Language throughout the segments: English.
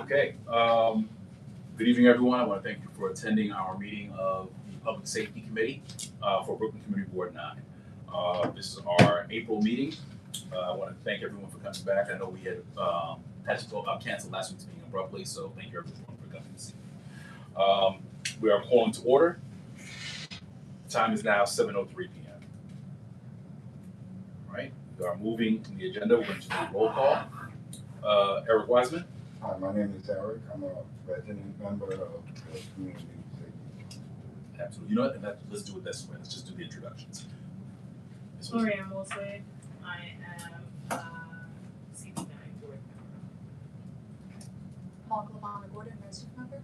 Okay. Good evening, everyone. I want to thank you for attending our meeting of the Public Safety Committee for Brooklyn Community Board 9. This is our April meeting. I want to thank everyone for coming back. I know we had to cancel last week's meeting abruptly, so thank you everyone for coming this evening. We are calling to order. Time is now 7:03 p.m. All right. We are moving to the agenda. We're going to do a roll call. Eric Wiseman. Hi, my name is Eric. I'm a resident member of the community safety. Absolutely. You know what? Let's do it this way. Let's just do the introductions. Lorianne Woolsey. I am CP9 board member. Mark Lamont Gordon, resident member.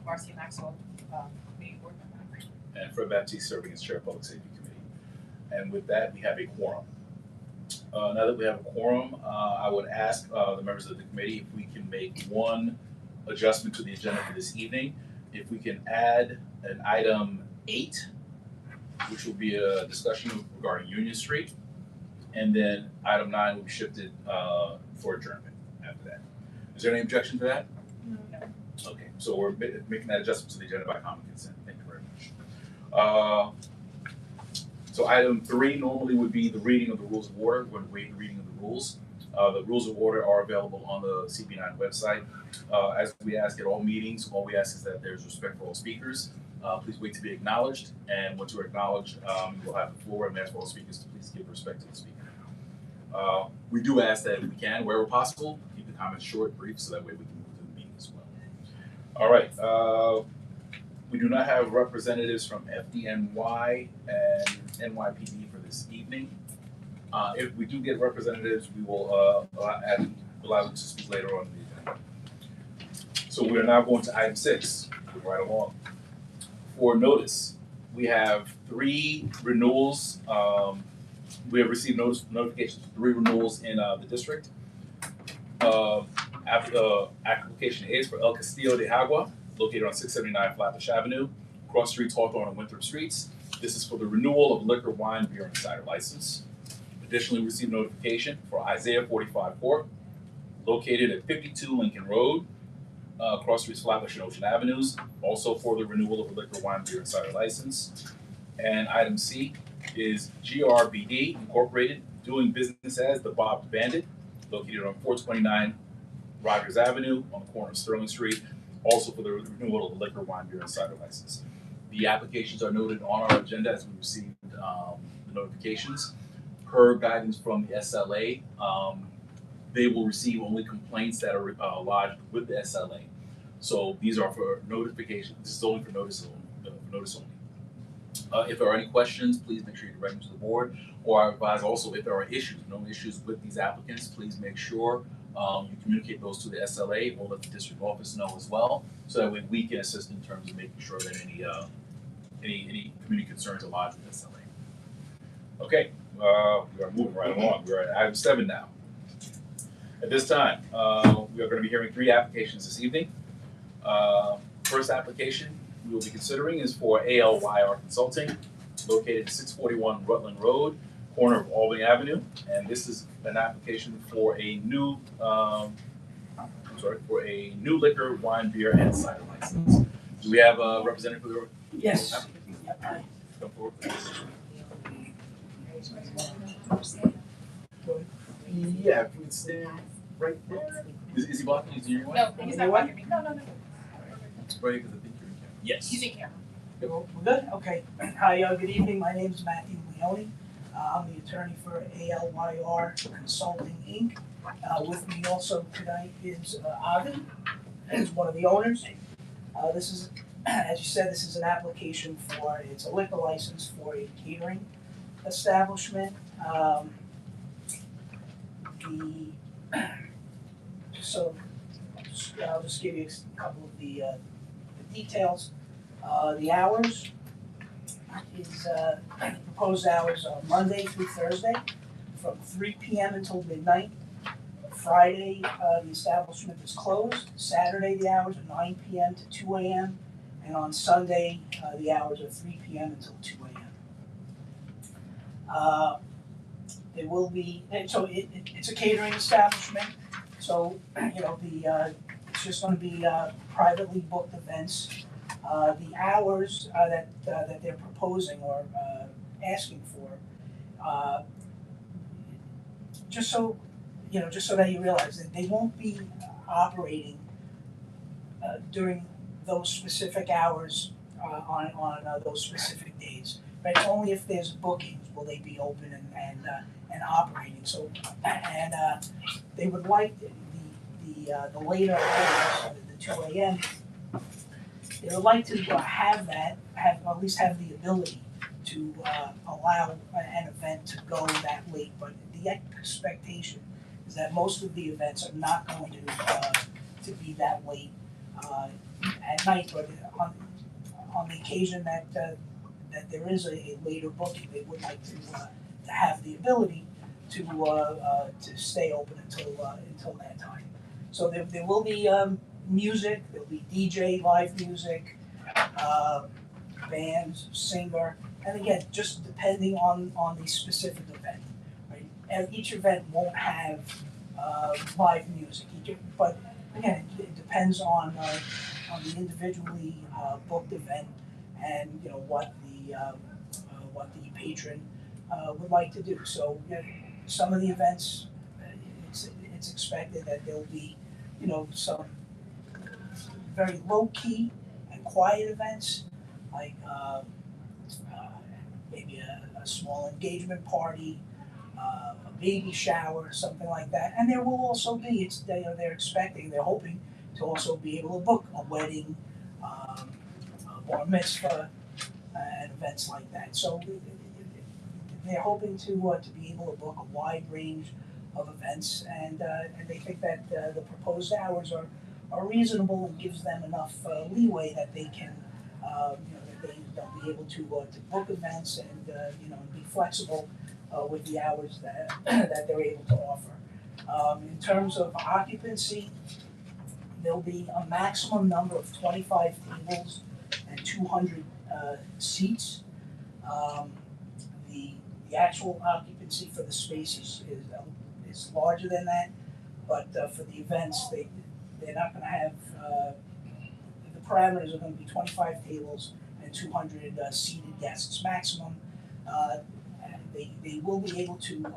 Marcy Maxwell, committee board member. And Fred Baptiste serving as chair of Public Safety Committee. And with that, we have a quorum. Now that we have a quorum, I would ask the members of the committee if we can make one adjustment to the agenda for this evening. If we can add an item 8, which will be a discussion regarding Union Street, and then item 9 will be shifted for adjournment after that. Is there any objection to that? No. Okay, so we're making that adjustment to the agenda by common consent. Thank you very much. So item 3 normally would be the reading of the rules of order. We're going to waive the reading of the rules. The rules of order are available on the CP9 website. As we ask at all meetings, all we ask is that there's respect for all speakers. Please wait to be acknowledged, and once you're acknowledged, you will have the floor, and ask for all speakers to please give respect to the speaker. We do ask that if we can, wherever possible, keep the comments short, brief, so that way we can move to the meeting as well. All right. We do not have representatives from FDNY and NYPD for this evening. If we do get representatives, we will allow them to speak later on in the agenda. So we are now going to item 6, right along. For notice, we have 3 renewals. We have received notifications for 3 renewals in the district. Application A is for El Castillo de Agua, located on 679 Flatbush Avenue, cross streets Hawthorne and Winthrop Streets. This is for the renewal of liquor, wine, beer, and cider license. Additionally, we received notification for Isaiah 45 Court, located at 52 Lincoln Road, cross streets Flatbush and Ocean Avenues, also for the renewal of a liquor, wine, beer, and cider license. And item C is GRBD Incorporated, doing business as the Bob's Bandit, located on 429 Rogers Avenue on the corner of Sterling Street, also for the renewal of the liquor, wine, beer, and cider license. The applications are noted on our agenda as we received the notifications. Per guidance from the SLA, they will receive only complaints that are lodged with the SLA. So these are for notification. This is only for notice only. If there are any questions, please make sure you direct them to the board. Or I advise also if there are known issues with these applicants, please make sure you communicate those to the SLA. We'll let the district office know as well, so that way we can assist in terms of making sure that any community concerns are lodged with SLA. Okay, we are moving right along. We're at item 7 now. At this time, we are going to be hearing 3 applications this evening. First application we will be considering is for ALYR Consulting, located at 641 Rutland Road, corner of Albany Avenue, and this is an application for a new liquor, wine, beer, and cider license. Do we have a representative for the? Yes. Come forward, please. Yeah, if we stand right there. Is he blocking? Is he your No, he's not blocking me. No. Right, because I think you're in camera. Yes. He's in camera. We're good? Okay. Hi, good evening. My name is Matthew Leone. I'm the attorney for ALYR Consulting, Inc. With me also tonight is Avi, who's one of the owners. This is, as you said, this is an application for, it's a liquor license for a catering establishment. I'll just give you a couple of the details. The hours is proposed hours are Monday through Thursday from 3 p.m. until midnight. Friday, the establishment is closed. Saturday, the hours are 9 p.m. to 2 a.m. And on Sunday, the hours are 3 p.m. until 2 a.m. There will be, and so it's a catering establishment. So, the it's just gonna be privately booked events. The hours that they're proposing or asking for, just so that you realize that they won't be operating during those specific hours on those specific days. Right, it's only if there's bookings will they be open and operating. So and they would like the later hours, the 2 a.m. They would like to have at least have the ability to allow an event to go that late. But the expectation is that most of the events are not going to be that late at night. But on the occasion that there is a later booking, they would like to have the ability to stay open until that time. So there will be music, there'll be DJ, live music, bands, singer, and again, just depending on the specific event, right? And each event won't have live music, but again, it depends on the individually booked event and what the patron would like to do. So some of the events, it's expected that there'll be some very low key and quiet events like maybe a small engagement party, a baby shower, something like that. And there will also be they're hoping to also be able to book a wedding, a bar mitzvah, and events like that. So they're hoping to be able to book a wide range of events, and they think that the proposed hours are reasonable and gives them enough leeway that they can, that they'll be able to book events and be flexible with the hours that that they're able to offer. In terms of occupancy, there'll be a maximum number of 25 tables and 200 seats. The actual occupancy for the space is larger than that, but for the events, they're not going to have the parameters are going to be 25 tables and 200 seated guests maximum. They will be able to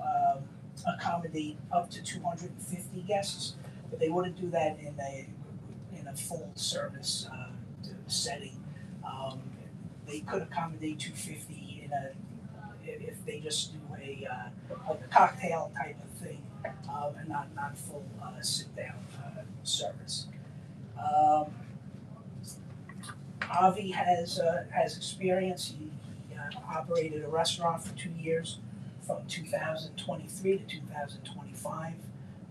accommodate up to 250 guests, but they wouldn't do that in a full service setting. They could accommodate 250 if they just do a cocktail type of thing, and not full sit down service. Avi has experience. He operated a restaurant for 2 years, from 2023 to 2025.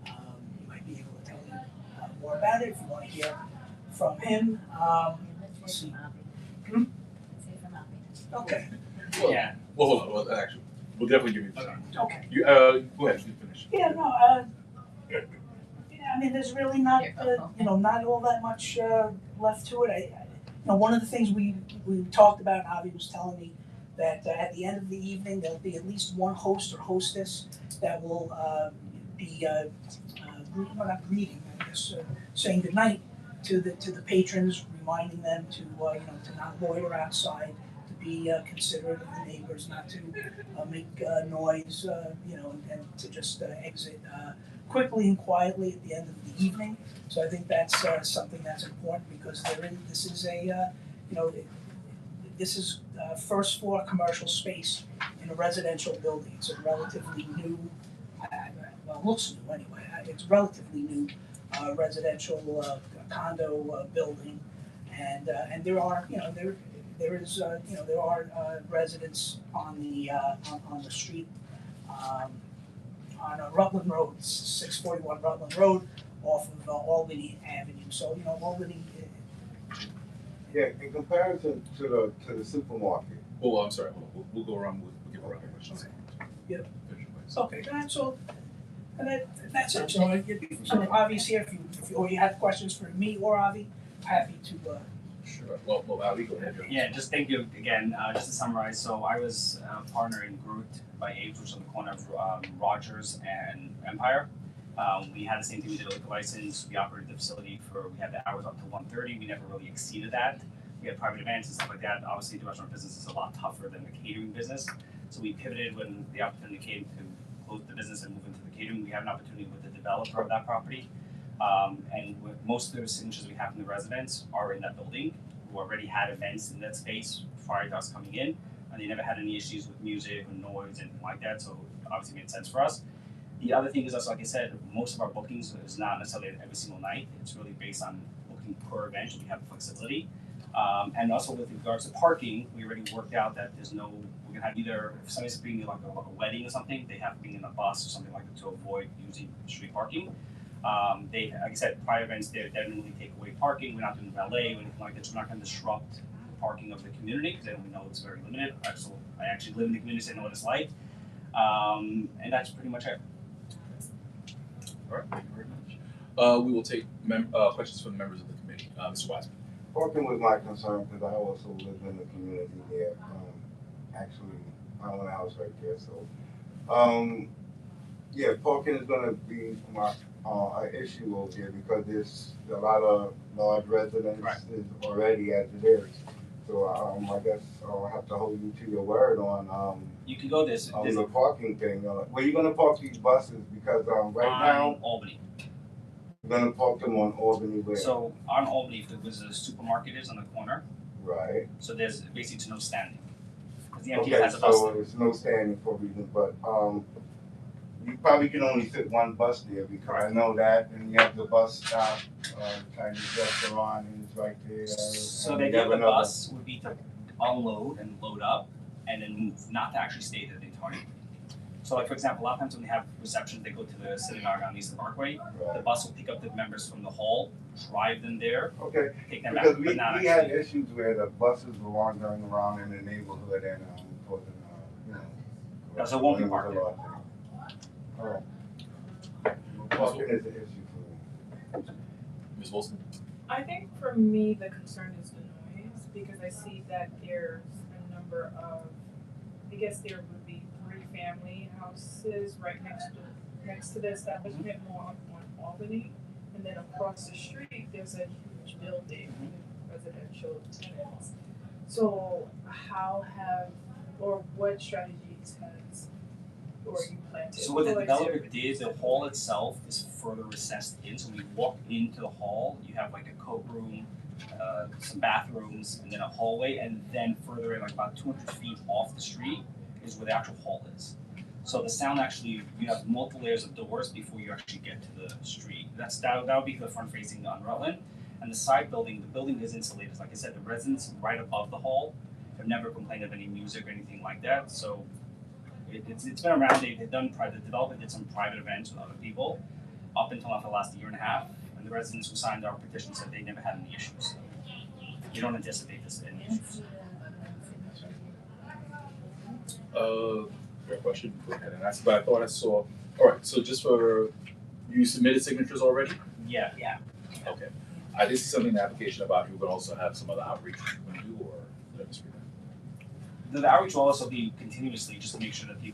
He might be able to tell you more about it if you want to hear from him. Let's see. Okay. Well, Yeah. Well, hold on. Well, actually, we'll definitely give you the time. Okay. You go ahead. You finish. Yeah. No. I mean, there's really not not all that much left to it. One of the things we talked about, Avi was telling me that at the end of the evening there'll be at least one host or hostess that will be not greeting, I guess, saying goodnight to the patrons, reminding them to to not loiter outside, to be considerate of the neighbors, not to make noise, and to just exit quickly and quietly at the end of the evening. So I think that's something that's important because this is a this is first floor commercial space in a residential building. It's a relatively new, well, it looks new anyway. It's relatively new residential condo building, and there are there are residents on the street on Rutland Road, 641 Rutland Road, off of Albany Avenue. So Albany. Yeah, in comparison to the supermarket. Oh, I'm sorry. Hold on. We'll go around. We'll give a round of questions. Yeah. Finish, please. Okay, that's it. So obviously, if you have questions for me or Avi, happy to. Sure. Well, Ali, go ahead. Yeah, just thank you again. Just to summarize, so I was a partner in Groot by Age, which is on the corner of Rogers and Empire. We had the same thing, we did a liquor license, we operated the facility we had the hours up to 1:30. We never really exceeded that. We had private events and stuff like that. Obviously, the restaurant business is a lot tougher than the catering business. So we pivoted when the opportunity came to close the business and move into the catering. We have an opportunity with the developer of that property. And most of the signatures we have from the residents are in that building who already had events in that space prior to us coming in. And they never had any issues with music or noise, anything like that. So it obviously made sense for us. The other thing is also, like I said, most of our bookings is not necessarily every single night. It's really based on booking per event. We have flexibility. And also with regards to parking, we already worked out that we're gonna have either, if somebody's bringing like a wedding or something, they have to be in a bus or something like that to avoid using street parking. Like I said, prior events, they definitely take away parking. We're not doing valet or anything like that. So we're not gonna disrupt the parking of the community because then we know it's very limited. I actually live in the community, so I know what it's like. And that's pretty much it. All right, thank you very much. We will take questions from the members of the committee. Mr. Wiseman. Parking was my concern because I also live in the community there. Actually, I own a house right there, so. Yeah, parking is gonna be an issue over there because there's a lot of large residences already as it is. So, I guess I'll have to hold you to your word on, You can go this. on the parking thing. Where you gonna park these buses? Because, right now, Albany. you're gonna park them on Albany where? So on Albany, if there's a supermarket is on the corner, Right. so there's basically no standing. Because the MTA Okay, has a bus. so it's no standing for reason, but, you probably can only fit one bus there because I know that, and you have the bus stop, Chinese restaurant is right there. So and the you idea have of the another- bus would be to unload and load up and then move, not to actually stay there the entire evening. So like for example, a lot of times when they have receptions, they go to the synagogue on Eastern Parkway. The Right. bus will pick up the members from the hall, drive them there, Okay, take them back, because but we not had actually. issues where the buses were wandering around in the neighborhood and, causing, you know. So it won't be it was a parked there. lot there. Alright. Parking is an issue for me. Ms. Wilson. I think for me, the concern is the noise, because I see that there's a number of, I guess there would be 3 family houses right next to the establishment more on Albany. And then across the street, there's a huge building with residential tenants. So what strategies you plan to So what the employ developer to- did, the hall itself is further recessed in, so when you walk into the hall, you have like a coat room, some bathrooms, and then a hallway, and then further in, like about 200 feet off the street is where the actual hall is. So the sound actually, you have multiple layers of doors before you actually get to the street. That would be the front facing on Rutland. And the side building, the building is insulated. Like I said, the residents right above the hall have never complained of any music or anything like that. So it's been around. The developer did some private events with other people up until after the last year and a half. And the residents who signed our petition said they never had any issues. So we don't anticipate this any issues. Great question. Go ahead and ask, but I thought I saw. All right, so just for you submitted signatures already? Yeah. Okay. I did see something in the application about you would also have some other outreach you can do, or did I misread that? The outreach will also be continuously just to make sure that there's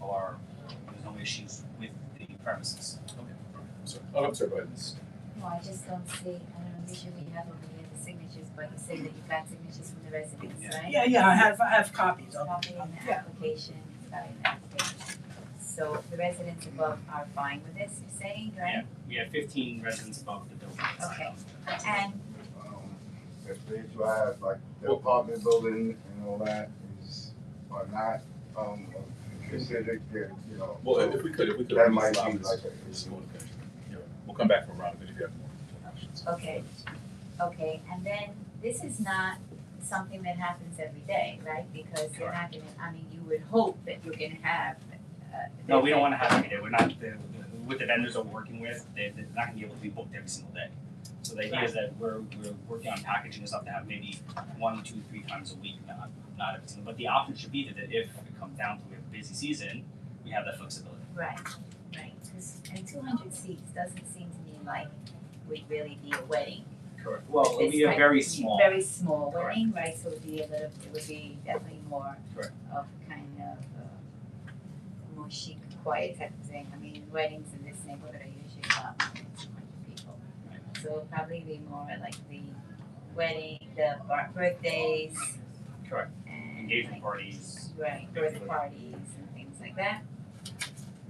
no issues with the premises. Okay. I'm sorry. Oh, I'm sorry. Go ahead. Ms. No, I just don't see, I don't know, usually we have over here the signatures, but you say that you got signatures from the residents, right? Yeah, I have copies of Copy it. in the Yeah. application, it's not in the application. So the residents above are fine with this, you're saying, Yeah, right? we have 15 residents above the building. Okay, and That's the issue I have, like, the apartment building and all that are not, considered, you know. Well, if we could. That please might allow be Ms. like Ms. Moore to finish. Yeah, we'll come back from Robin if you have more questions. Okay, and then this is not something that happens every day, right? Because you're not gonna, I mean, you would hope that you're gonna have. No, we don't want to have every day. We're not, with the vendors that we're working with, they're not going to be able to be booked every single day. So the idea is that we're working on packaging and stuff to have maybe 1, 2, 3 times a week, not every single. But the option should be that if it comes down to a busy season, we have that flexibility. Right, 'cause 200 seats doesn't seem to me like would really be a wedding. Correct. Well, it would This be a type very of- small. Very small Correct. wedding, right, so it would be it would be definitely more Correct. of kind of more chic, quiet type of thing. I mean, weddings in this neighborhood are usually apartment with 200 people. So probably be more like the wedding, the birthdays. Correct. And Engagement like, parties. right, birthday parties and things like that.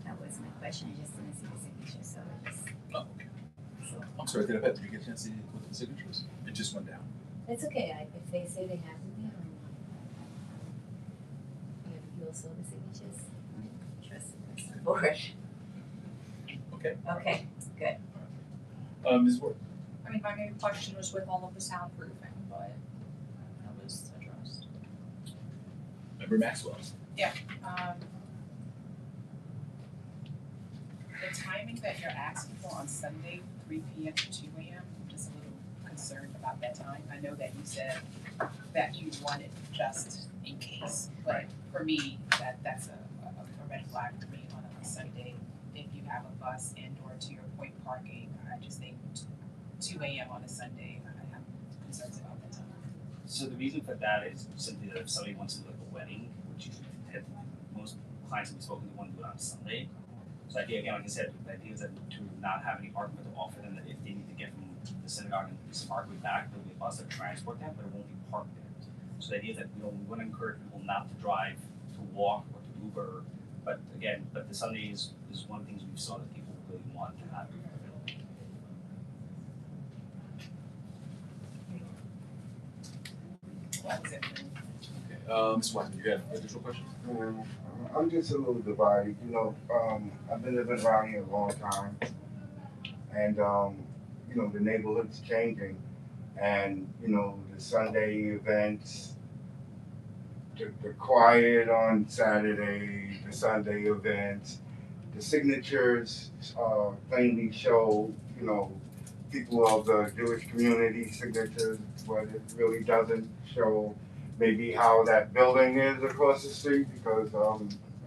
That was my question, I just didn't see the signature, so it was, Oh, okay. so, I'm sorry, did you get a chance to see look at the signatures? It just went down. it's okay, if they say they have them there, you all saw the signatures? Trust the person. Board. Okay. Okay, good. Ms. Ward? I mean, my main question was with all of the soundproofing, but that was addressed. Member Maxwell? Um, the timing that you're asking for on Sunday, 3 p.m. to 2 a.m., I'm just a little concerned about that time. I know that you said that you want it just in case, but for me, that's a red flag for me on a Sunday. If you have a bus and or to your point parking, I just think 2 a.m. on a Sunday, I have concerns about that time. So the reason for that is simply that if somebody wants to do like a wedding, which usually most clients that we've spoken to want to do it on Sunday. So I think again, like I said, the idea is that to not have any parking, but to offer them that if they need to get from the synagogue and the Parkway back, there'll be a bus to transport them, but it won't be parked there. So the idea is that we want to encourage people not to drive, to walk, or to Uber. But again, the Sunday is one of the things we saw that people really want to have available. That was it for me. Okay, Ms. Watson, you have additional questions? I'm just a little divided, you know, I've been living around here a long time. And, you know, the neighborhood's changing and, you know, the Sunday events, the quiet on Saturday, the Sunday events, the signatures, plainly show, you know, people of the Jewish community signatures, but it really doesn't show maybe how that building is across the street, because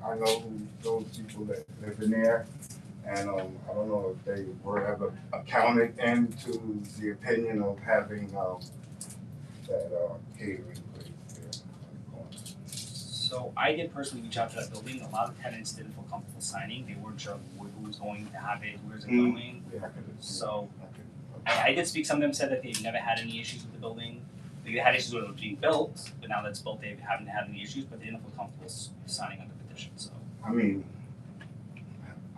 I know those people that live in there, and I don't know if they were ever accounted into the opinion of having that catering place there on the corner. So I did personally reach out to that building. A lot of tenants didn't feel comfortable signing. They weren't sure who was going to have it, where's it going. Yeah, So I did speak. Some of them said that they've never had any issues with the building. They had issues when it was being built, but now that it's built, they haven't had any issues. But they didn't feel comfortable signing on the petition. So I mean,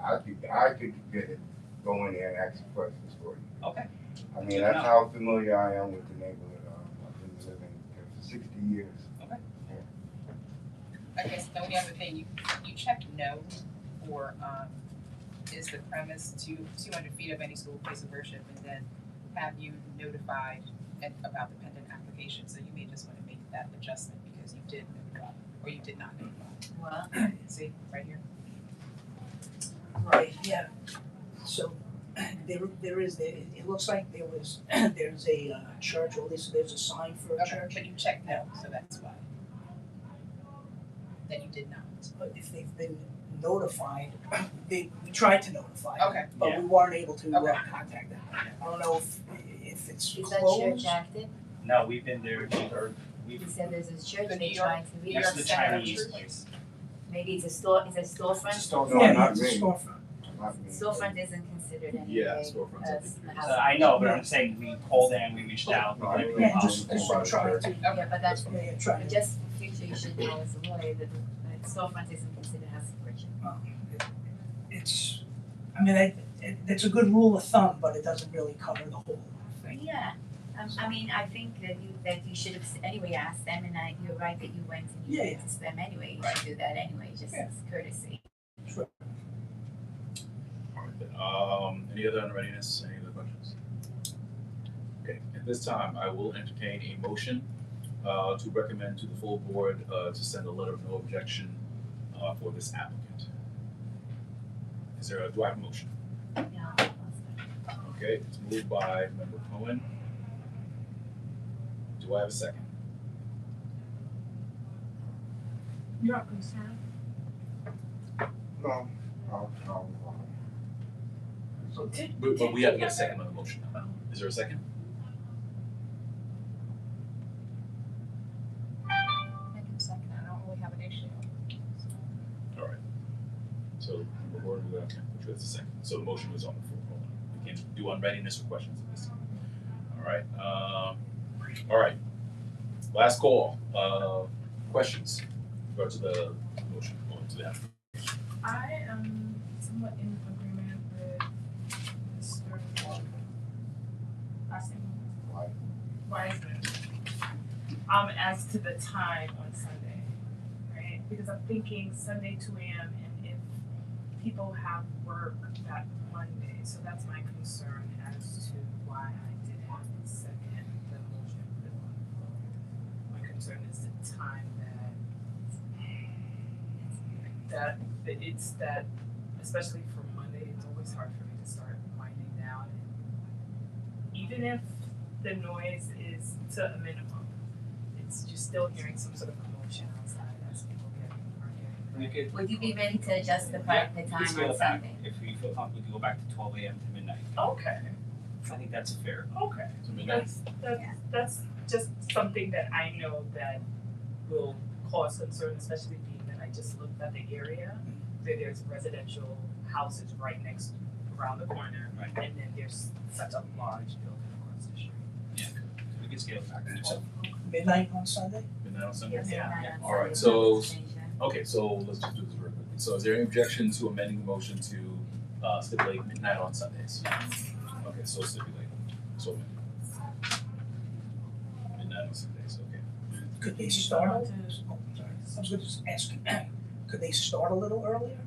I could get it, go in there and ask questions for you. okay. I mean, that's how familiar I am with the neighborhood. I've been living there for 60 years. I guess the only other thing, you checked no for, is the premise 200 feet of any school place of worship, and then have you notified about the pending application, so you may just wanna make that adjustment because you did notify, or you did not notify. Well, See, right here. Right, yeah. So there is, it looks like there's a church, or at least there's a sign for a Okay, church. but you checked no, so that's why. Then you did not. But if they've been notified, we tried to notify them, Okay. but we weren't able to Okay. contact them. I don't know if it's is that closed. church active? No, we've been there. You said there's a church, The they New York- trying to New reach, York Next to the Center Chinese Church. place. maybe it's a store, is it a storefront? It's a store. No, Yeah, not it's a me. storefront. Not me. Storefront isn't considered anyway Yeah, storefronts, I as think. a house. I know, but I'm saying we called them, we reached out. we let Yeah, people just know. try to, Yeah, but that's, yeah, try but to. just for future, you should know as a lawyer that the storefront isn't considered house of worship. It's, I mean, it's a good rule of thumb, but it doesn't really cover the whole thing. Yeah, I mean, I think that you should have anyway asked them, and you're right that you went and you Yeah, did to them anyway, you should do that anyway, just Yeah. as courtesy. Alright then, any other unreadiness, any other questions? Okay, at this time, I will entertain a motion, to recommend to the full board, to send a letter of no objection, for this applicant. Do I have a motion? Yeah. Okay, it's moved by member Cohen. Do I have a second? You're not concerned? No. So But we have to get a second on the motion now. Is there a second? I can second, I don't really have an issue. Alright. So, member Gordon, we're gonna put you as a second. So the motion is on the floor. Hold on. do on readiness or questions at this time. All right. Last call. Questions? Go to the motion. Go to the application. I am somewhat in agreement with Mr. Last name. Why? Wiseman. As to the time on Sunday, right? Because I'm thinking Sunday 2 a.m. and if people have work that Monday, so that's my concern as to why I did have to second the motion for the one. My concern is the time that it's that, especially for Monday, it's always hard for me to start winding down. Even if the noise is to a minimum, it's just still hearing some sort of commotion outside as people are We getting could. Would you be ready to adjust the time We could on scale it back. Sunday? If we feel comfortable, we could go back to 12 a.m. to midnight. Okay, I think that's fair. okay. So midnight. That's just something that I know that will cause concern, especially being that I just looked at the area. There's residential houses right next, around the corner, Right. and then there's such a large building across the street. Yeah. So we could scale it back to 12. Midnight on Sunday? Midnight on Sunday? Yes, Yeah. midnight on All right, Sunday, so- let's change that. Okay, so let's just do this real quick. So is there any objection to amending the motion to stipulate midnight on Sundays? Okay, so stipulate. So midnight on Sundays, okay. Could they start a, oh, sorry, I was gonna just ask, could they start a little earlier?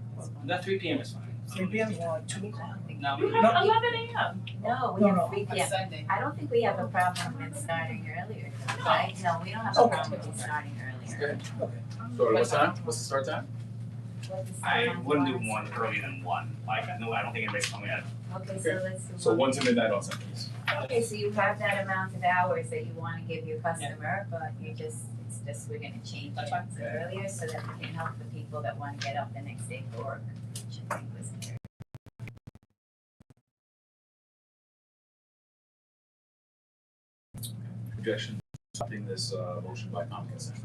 Not 3 p.m. is fine. 3 p.m. or like 2 o'clock? No. You No. have 11 a.m. No, we No, have no. 3 On p.m. Sunday. I don't think we have a problem with starting earlier, right? No, we don't have a Okay. problem with starting earlier. Okay. So what time? What's the start time? What is the I time wouldn't do was? one earlier than 1. Like, no, I don't think anybody's coming at. Okay, so let's do So 1 to one. midnight on Sundays. Okay, so you have that amount of hours that you wanna give your customer, but you just, it's just, we're gonna change That's it fine. to earlier so that we can help the people that wanna get up the next day for work, which I think was very. Objection, adopting this motion by common consent.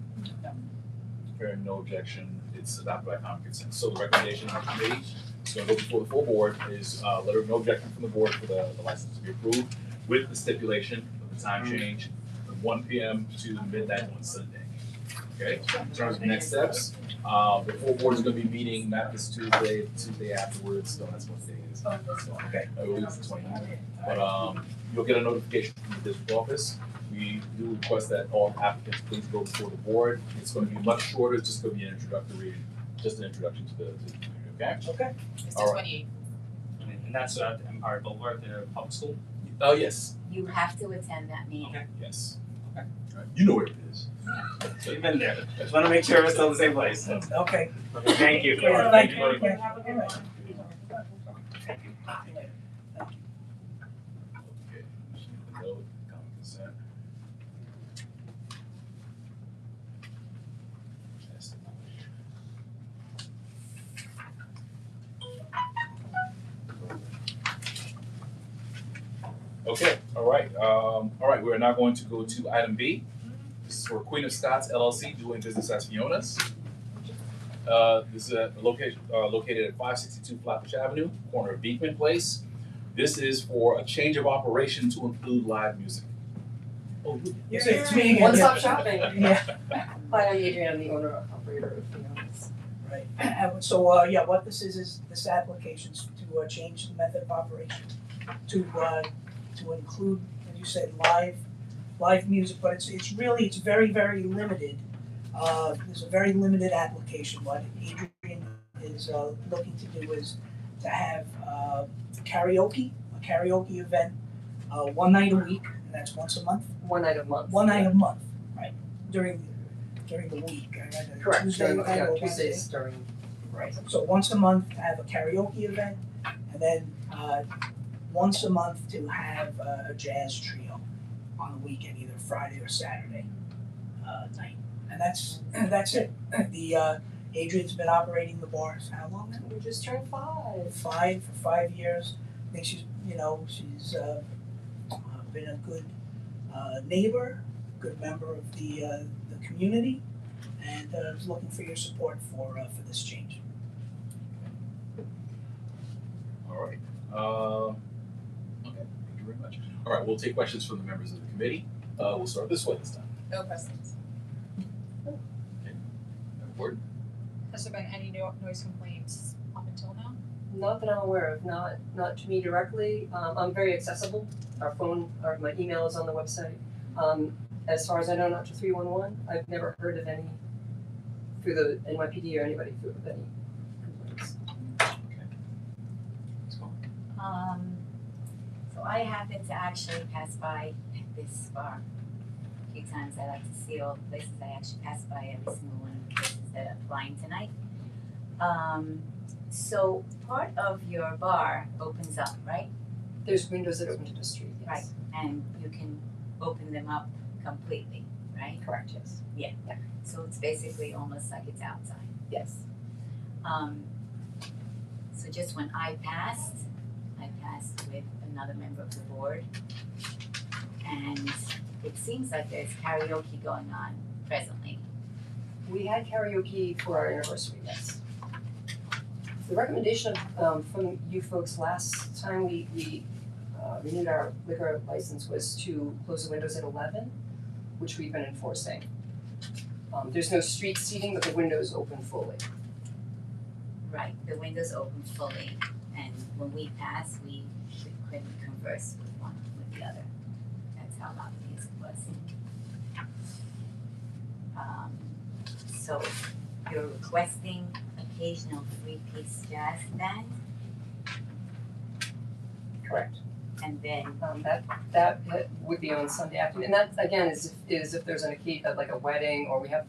Hearing no objection, it's adopted by common consent. So the recommendation of the committee is gonna go before the full board is letter of no objection from the board for the license to be approved with the stipulation of the time change from 1 p.m. to midnight on Sunday. Okay, in terms of next steps, the full board is gonna be meeting not this Tuesday, Tuesday afterwards, so that's what day it is. Okay. I believe it's the 29th. But you'll get a notification from the district office. We do request that all applicants please go before the board. It's gonna be much shorter, it's just gonna be an introductory, just an introduction to the community, okay? Okay. It's All the right. 28th. And that's at Empire Boulevard, the public school. Oh, yes, You have to attend that meeting. Okay. yes. Okay. Right. You know where it is. So you've been there. Just want to make sure we're still in the same place. Okay. Thank you. Yeah, thank you. very much. Have a good one. Thank you. Okay. Just need to know common consent. That's the motion. Okay, all right, we're now going to go to item B. This is for Queen of Scots LLC doing business as Fiona's. This is a location, located at 562 Flatbush Avenue, corner of Beekman Place. This is for a change of operation to include live music. Oh, It's me again. One stop shopping. Yeah, Hi, I'm Adrienne, the owner operator of Fiona's. right. So, what this is this application's to change the method of operation to include, as you said, live music, but it's really, it's very, very limited. There's a very limited application. What Adrian is looking to do is to have a karaoke event, one night a week, and that's once a month. One night a month. One night a month, right, during the week, right? Correct, Tuesday during, night yeah, or Wednesday. Tuesdays during. Right, so once a month to have a karaoke event, and then once a month to have a jazz trio on the weekend, either Friday or Saturday night. And that's it. The Adrian's been operating the bars how long now? We just turned 5. For 5 years. I think she's been a good neighbor, good member of the community, and is looking for your support for this change. all right. Okay, you very much. All right, we'll take questions from the members of the committee. We'll start this way this time. No questions. Board? Has there been any noise complaints up until now? Not that I'm aware of, not to me directly. I'm very accessible. Our phone, or my email is on the website. As far as I know, not to 311. I've never heard of any through the NYPD or anybody through any complaints. Let's go. So I happened to actually pass by this bar a few times. I like to see all the places. I actually pass by every single one of the places that are flying tonight. So part of your bar opens up, right? There's windows that open to the street, yes. Right. And you can open them up completely, right? Correct, yes. So it's basically almost like it's outside. Yes. So just when I passed with another member of the board, and it seems like there's karaoke going on presently. We had karaoke for our anniversary, yes. The recommendation from you folks last time we renewed our liquor license was to close the windows at 11, which we've been enforcing. There's no street seating, but the windows open fully. Right, the windows open fully, and when we passed, we couldn't converse with one with the other. That's how loud the music was. So you're requesting occasional three-piece jazz band, Correct. and then That would be on Sunday afternoon, and that again is if there's an occasion like a wedding or we have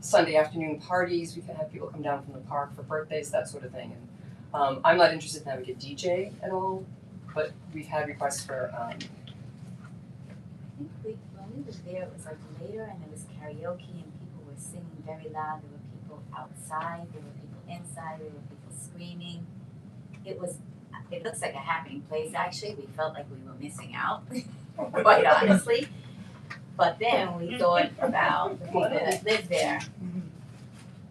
Sunday afternoon parties, we can have people come down from the park for birthdays, that sort of thing. And I'm not interested in having a DJ at all, but we've had requests for I think when we were there, it was like later and there was karaoke and people were singing very loud. There were people outside, there were people inside, there were people screaming. It looks like a happening place actually. We felt like we were missing out, quite honestly. But then we thought about the people that live there,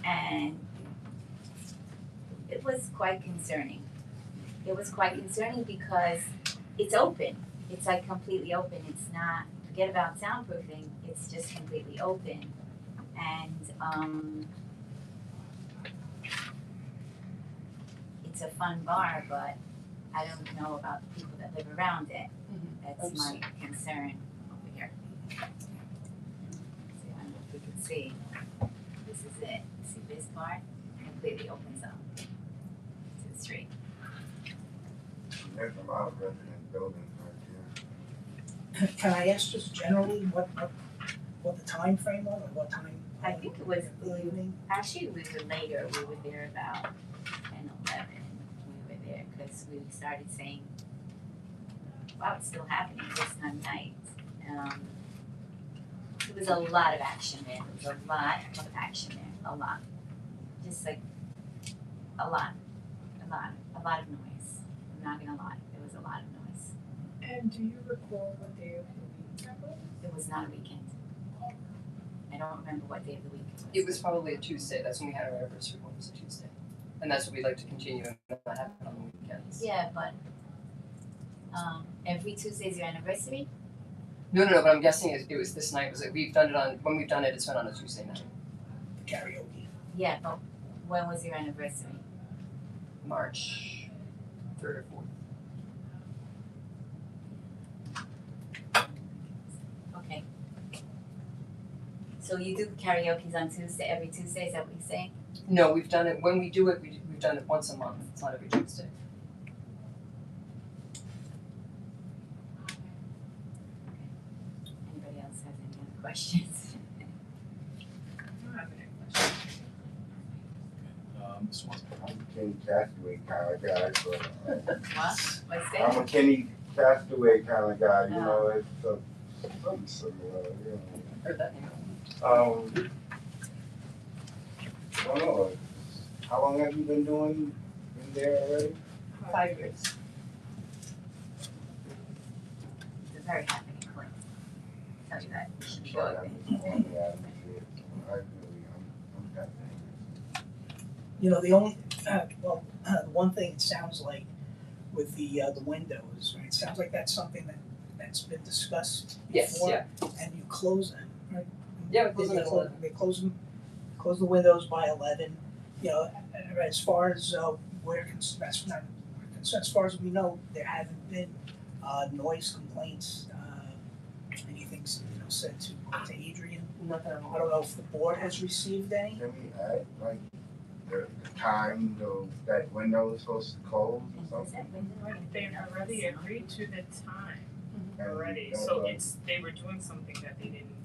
and it was quite concerning. It was quite concerning because it's open. It's like completely open. It's not, forget about soundproofing, it's just completely open. And it's a fun bar, but I don't know about the people that live around it. That's my concern over here. See, I don't know if we can see. This is it. See this part? Completely opens up to the street. There's a lot of resident buildings right here. Can I ask just generally what the time frame was, or what time? I think it was the evening? Actually, we were later. We were there about 10, 11. We were there because we started saying, wow, it's still happening this time of night. There was a lot of action there. There was a lot of action there. A lot. Just like a lot of noise. I'm not gonna lie. There was a lot of noise. And do you recall what day of the week that was? It was not a weekend. I don't remember what day of the week it was. it was probably a Tuesday, that's when we had our anniversary one, was a Tuesday. And that's what we'd like to continue and not have it on the weekends. Yeah, but every Tuesday is your anniversary? No, but I'm guessing it was this night, we've done it on, when we've done it, it's been on a Tuesday night, Karaoke. Yeah, but when was your anniversary? March 3rd or 4th. Okay. So you do karaoke's on Tuesday, every Tuesday, is that what you're saying? No, we've done it, when we do it, we've done it once a month, it's not every Tuesday. Anybody else has any other questions? I don't have any questions. Ms. Swanson. I'm a Kenny Castaway kind of guy, so What? What's I'm that? a Kenny Castaway kind of guy, you know, it's something similar, you know. Heard that name. I don't know, how long have you been there already? 5 years. It's a very happening place. Tell you that, you should be Sorry, going. I'm just on the atmosphere. I'm fascinated. You know, the only, the one thing it sounds like with the windows, right? Sounds like that's something that's been discussed Yes, before. yeah. And you close them, right? Yeah, we close them at 11. They close the windows by 11. You know, as far as as far as we know, there haven't been noise complaints, anything said to Adrian. Not that I'm I don't know if the board has received any. Can we add like the time that window is supposed to close or something? They already agreed to the time And already, don't, so they were doing something that they didn't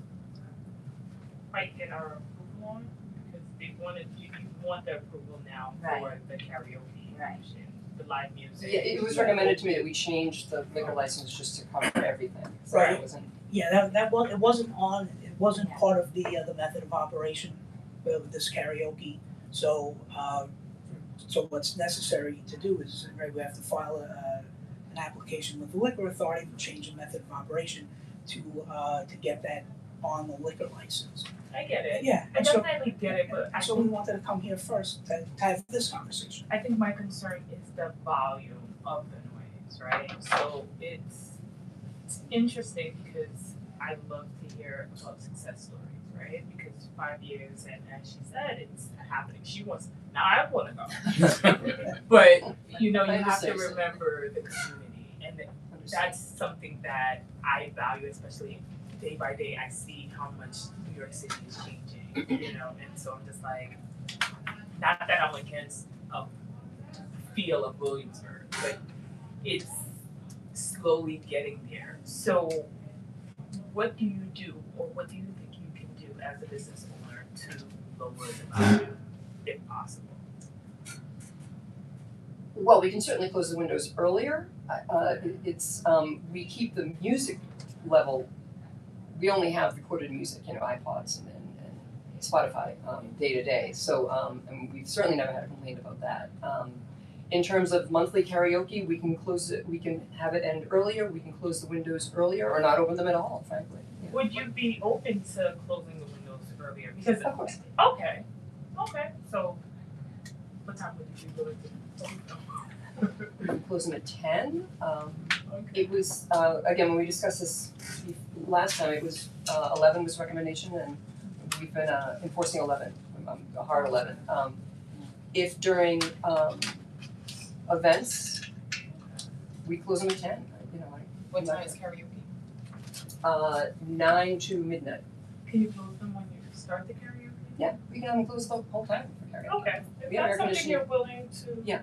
quite get our approval on, because they wanted, you want the approval now for Right. the karaoke Right. option, the live music. Yeah, it was recommended to me that we change the liquor license just to cover everything. So Right. it wasn't, Yeah, that was, it wasn't part of the method of operation of this karaoke. So so what's necessary to do is, right, we have to file an application with the liquor authority to change the method of operation to get that on the liquor license. I get it, Yeah, I and so, definitely get it, but so we wanted to come here first to have this conversation. I think my concern is the volume of the noise, right? So it's interesting because I love to hear about success stories, right? Because 5 years, and as she said, it's happening. She wants, now I wanna go. But, you know, I you have to understand. remember the community, and that's something that I value, especially day by day. I see how much New York City is changing, you know, and so I'm just like, not that I'm against a feel of Williamsburg, but it's slowly getting there. So what do you do, or what do you think you can do as a business owner to lower the volume if possible? well, we can certainly close the windows earlier. We keep the music level, we only have recorded music, iPods and Spotify, day to day. So, and we've certainly never had a complaint about that. In terms of monthly karaoke, we can have it end earlier, we can close the windows earlier, or not open them at all, frankly. Yeah. Would you be open to closing the windows earlier? Because, Of course. okay, so what time would you be willing to? We can close them at 10. Okay. It was, again, when we discussed this last time, it was, 11 was recommendation, and we've been enforcing 11, a hard 11. If during events, we close them at 10, What time is karaoke? 9 to midnight. Can you close them when you start the karaoke? Yeah, we can have them close the whole time for karaoke. Okay, if We have air that's something conditioning. you're willing to. Yeah.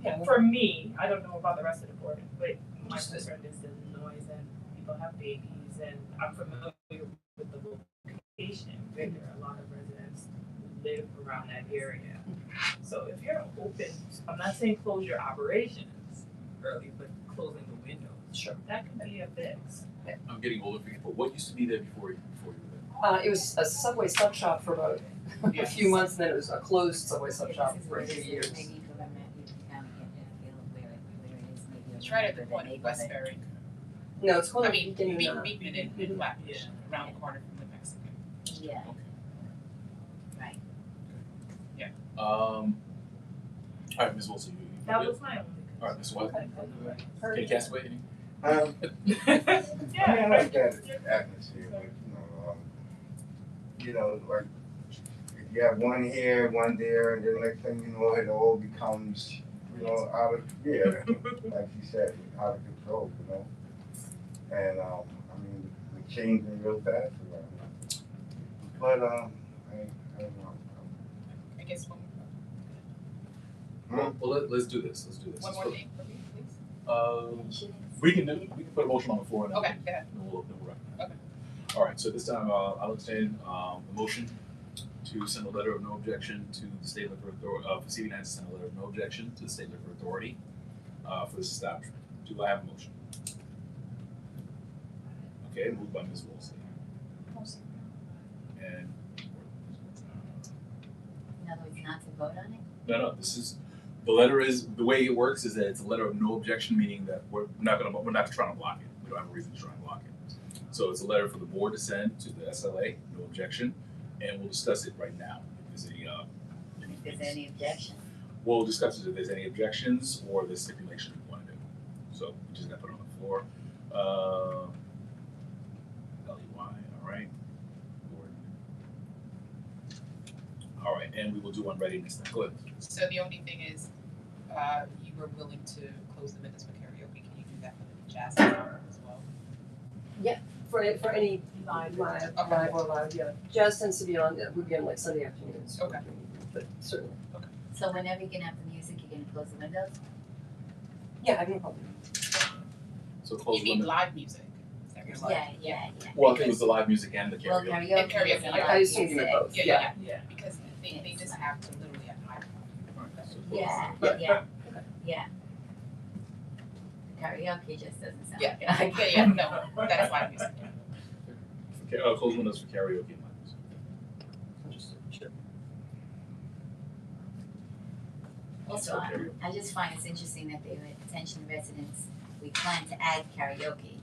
Yeah. For me, I don't know about the rest of the board, but my Understood. concern is the noise, and people have babies, and I'm familiar with the location, where there are a lot of residents who live around that area. So if you're open, I'm not saying close your operations early, but closing the windows. Sure. That can be a fix. I'm getting older for you, but what used to be there before you were there? It was a Subway sub shop for about a few months, and then it was a closed Subway sub shop for a few years. Maybe to learn that you can kind of get that feel of where it is, maybe. It's right at the a corner of neighborhood. Westbury. No, it's called I mean, Beacon, Beacon in Flatbush, around the corner from the Mexican. Yeah. Right. Alright, Ms. Wilson, you That good? was my only Alright, Ms. White, Okay. can you cast away any? concern. I mean, I like that atmosphere, but, like, if you have one here, one there, and then the next thing you know, it all becomes, out of, like you said, out of control, And, we're changing real fast around here. But, I don't know. I guess one Well, let's do this, more thing for me, please. We can put a motion on the floor and then. Okay, go ahead. Then we'll recognize. Alright, so this time, I'll entertain, a motion to send a letter of no objection to the State Liquor Authority, for CV9 to send a letter of no objection to the State Liquor Authority, for this establishment. Do I have a motion? Okay, moved by Ms. Wolsey. And, In other words, not to vote on it? no, the letter is, the way it works is that it's a letter of no objection, meaning that we're not trying to block it. We don't have a reason to try and block it. So it's a letter for the board to send to the SLA, no objection, and we'll discuss it right now. If there's If there's any objection? We'll discuss it if there's any objections or the stipulation we want to do. So we just gotta put it on the floor. LEY, all right. Board. All right, and we will do on readiness then. Go ahead. So the only thing is, you were willing to close the windows for karaoke, can you do that for the jazz hour as well? For any live or live, yeah. Jazz tends to be on, would be on like Sunday afternoons. Okay. But certainly, So whenever you're gonna have the music, you're gonna close the windows? yeah, I have no problem. So close You the mean window. live music? Is that what you're saying? Yeah. Well, I think it was the live music and the Well, karaoke. karaoke And karaoke, is yeah. live I assume you music. meant both, Yeah. yeah. Because they just have to literally have an So close Yeah, the- yeah. Karaoke just doesn't sound Yeah. like Yeah, no, that's live music. Close windows for karaoke and live music. Understood, sure. Also, I just find it's interesting that they were attention residents, we plan to add karaoke.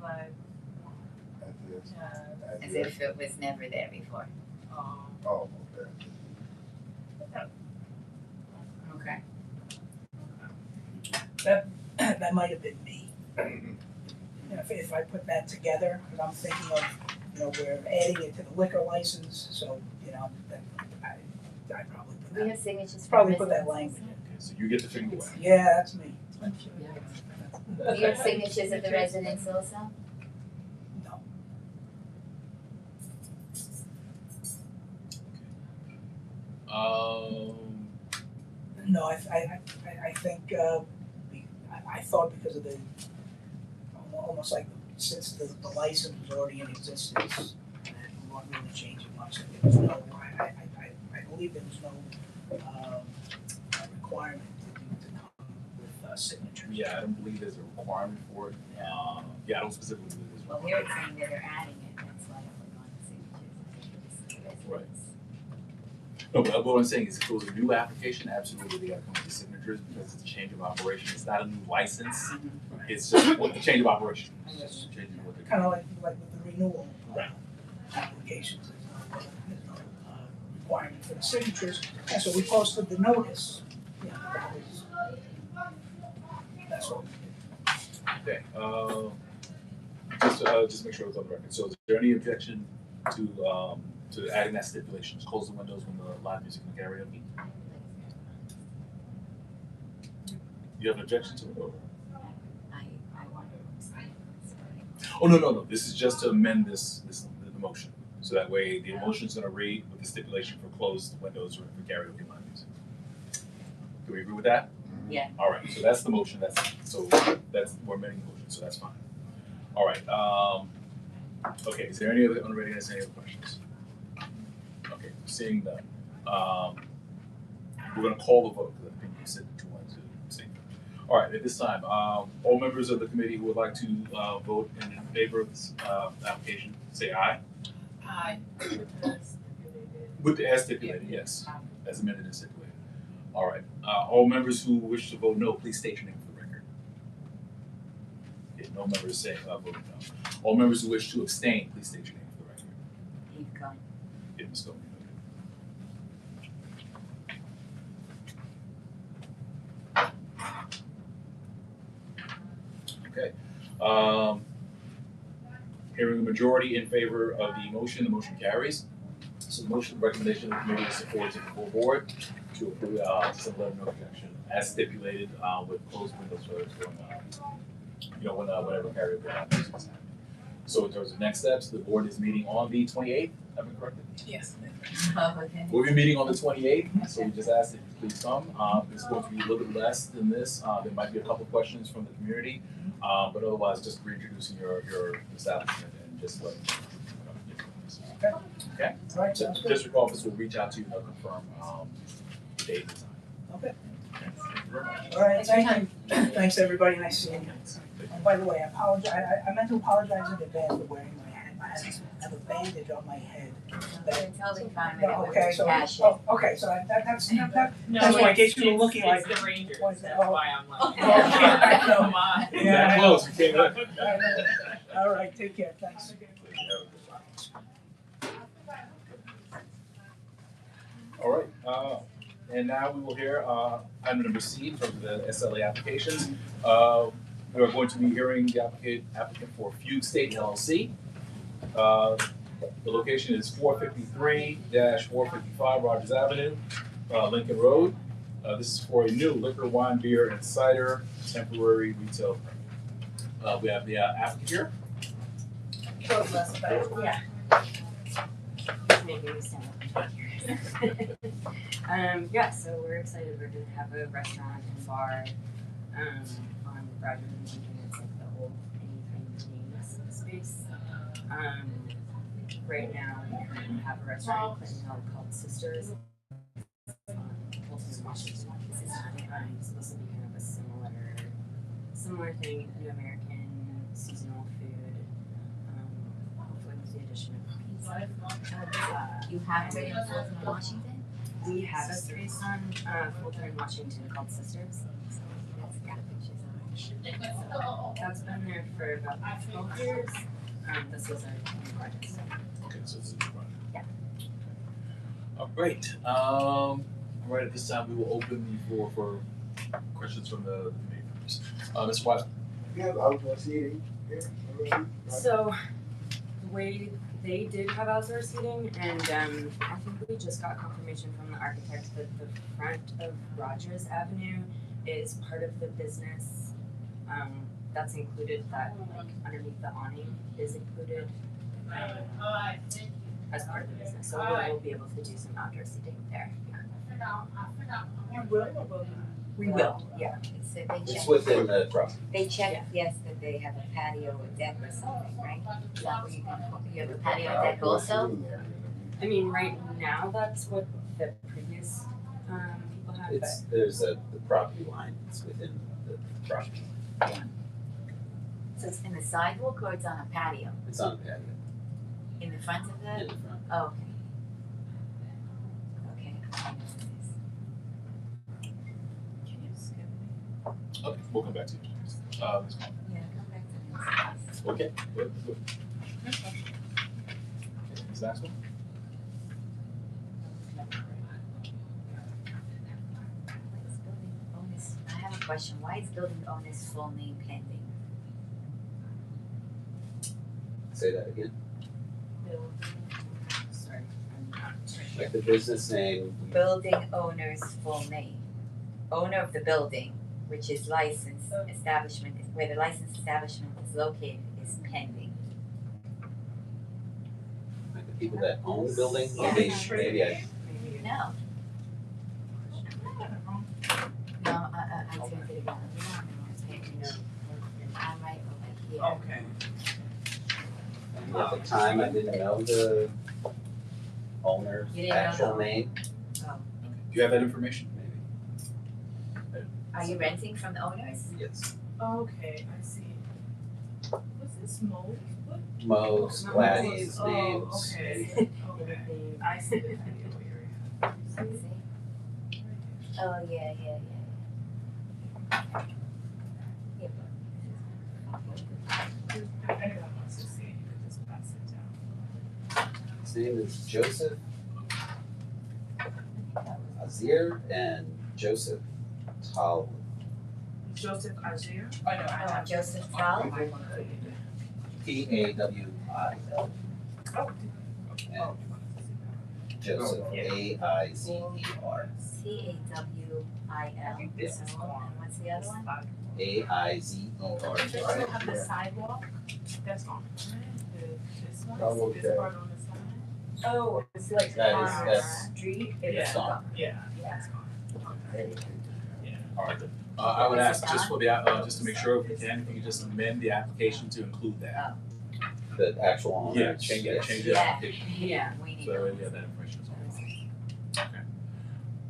Live, That's it. uh, That's As it. if it was never there before. Oh, okay. Okay. That might have been me. You know, if I put that together, because I'm thinking of, we're adding it to the liquor license, so, that, I probably put We that, have signatures from probably put that residents. language in. Okay, so you get the finger away. Yeah, that's me. Do you have signatures of the residents also? No. No, I think, I thought because of the, almost like since the license was already in existence, and we weren't really changing much, there was no, I believe there was no, requirement to come with signatures. Yeah, I don't believe there's a requirement for it. Yeah, I don't specifically believe there's a Well, requirement. here it's saying that they're adding it, that's why I put on the signatures. It's the residents. No, but what I'm saying is if it was a new application, absolutely they gotta come with the signatures because it's a change of operation. It's not a new license. It's just the change of operation. It's just changing what they're. Kind of like with the renewal applications, there's no requirement for the signatures, and so we posted the notice, that's what. Okay, just make sure it's on the record. So is there any objection to adding that stipulation, to close the windows when the live music and karaoke? You have an objection to it or? I want to sign it. Oh, no, this is just to amend the motion. So that way the motion's gonna read with the stipulation for closed windows for karaoke and live music. Do we agree with that? Yeah. All right, so that's the motion, we're amending the motion, so that's fine. All right, okay, is there any other unreadiness, any other questions? Okay, seeing none. We're gonna call the vote, because I think you said that you wanted to see. All right, at this time, all members of the committee who would like to vote in favor of this application, say aye. Aye. With the as stipulated, yes, as amended and stipulated. All right, all members who wish to vote no, please state your name for the record. Okay, no members say voting no. All members who wish to abstain, please state your name for the record. Keep going. Okay, Ms. Goldman. Okay. Hearing a majority in favor of the motion carries. So the motion, recommendation of the committee is forward to the full board to approve, some letter of no objection as stipulated, with closed windows for whenever karaoke music is happening. So in terms of next steps, the board is meeting on the 28th, am I correct? Yes. Oh, okay. We'll be meeting on the 28th, so we just ask that you please come. It's going to be a little bit less than this. There might be a couple questions from the community, but otherwise just reintroducing your establishment and just letting you know. Okay? All right, So sounds good. district office will reach out to you and they'll confirm the date and time. Okay. Okay, thank you very much. All right, Thanks for your thank you. Thanks, everybody, nice seeing you. And by the way, I apologize, I meant to apologize in advance for wearing my hat. I have a bandage on my head. They're totally fine with it, No, we're okay, just so, cash it. oh, okay, so that's why I guess you were looking like. It's the Rangers, What's that's that? Oh. why I'm like. Oh, okay, no. Come on. Yeah, I know. Close, we can't look. I know. All right, take care, thanks. All right, and now we will hear item number C from the SLA applications. We are going to be hearing the applicant for Fugue State LLC. The location is 453-455 Rogers Avenue, Lincoln Road. This is for a new liquor, wine, beer, and cider temporary retail permit. We have the applicant here. Yeah. Maybe we stand up. Yeah, so we're excited. We're gonna have a restaurant and bar on Rogers and Lincoln. It's like the old anything games space. Right now we currently have a restaurant in Clinton Hill called Sisters. Fulton, Washington. This is supposed to be kind of a similar thing, New American seasonal food. Hopefully with the addition of pizza. You have it in Fulton, Washington? We have a space on Fulton, Washington called Sisters. So that's got pictures on it. That's been there for about 12 years. This was our new project. Okay, so this is the front. Yeah. All right. All right. At this time, we will open the floor for questions from the committee members. Mr. White. Yeah, I was gonna see it here already. So the way they did have outdoor seating, and I think we just got confirmation from the architect that the front of Rogers Avenue is part of the business. That's included, that like underneath the awning is included as part of the business. So we'll be able to do some outdoor seating there. You will or will you? We will, yeah. It's It's within the property. They check, yes, that they have a patio or deck or something, right? Is that what you have a patio or deck also? I mean, right now, that's what the previous people had, but There's the property line, it's within the property. So it's in the sidewalk or it's on a patio? It's on the patio, In the front of in the? the front. Oh, okay. Okay. I know Can you skip me? Okay, we'll come back to you. Ms. Conlon. this. Yeah, come back to this. Okay. Good. Ms. Maxwell. What's building owners? I have a question. Why is building owner's full name pending? Say that again, sorry, I'm not sure. like the business name, Building owner's full name. Owner of the building, which is licensed establishment, where the licensed establishment is located, is pending. like the people that own the building, Yeah. maybe I, No. No, I turned it around. I'm right over here. Okay. at the time, I didn't know the owner's You didn't know actual the- name, Do you have that information? maybe, Are you renting from the owners? yes. Okay, I see. What's this mold? What? Mo's, Gladys, Oh, names. okay, okay. I see the patio area. Let me see. Oh, yeah. Yeah. I got one to see, you could just pass it down. His name is Joseph Azir and Joseph Tal. Joseph Agier? Oh, no, I have. Joseph Tal? P-A-W-I-L. Oh. And Joseph, A-I-Z-E-R. C-A-W-I-L. This is And one. what's the other one? A-I-Z-E-R. Does it have the sidewalk? That's gone. This one, Oh, this okay. part on the side? Oh, it's like That on is- our that's- street, Yeah. it's gone. Yeah, it's gone. Okay. All right. I would ask just for the, just to make sure if you can, if you could just amend the application to include that. The actual owner. Yeah, change the Yeah. application. Yeah. We need So those. yeah, that information is on. Okay.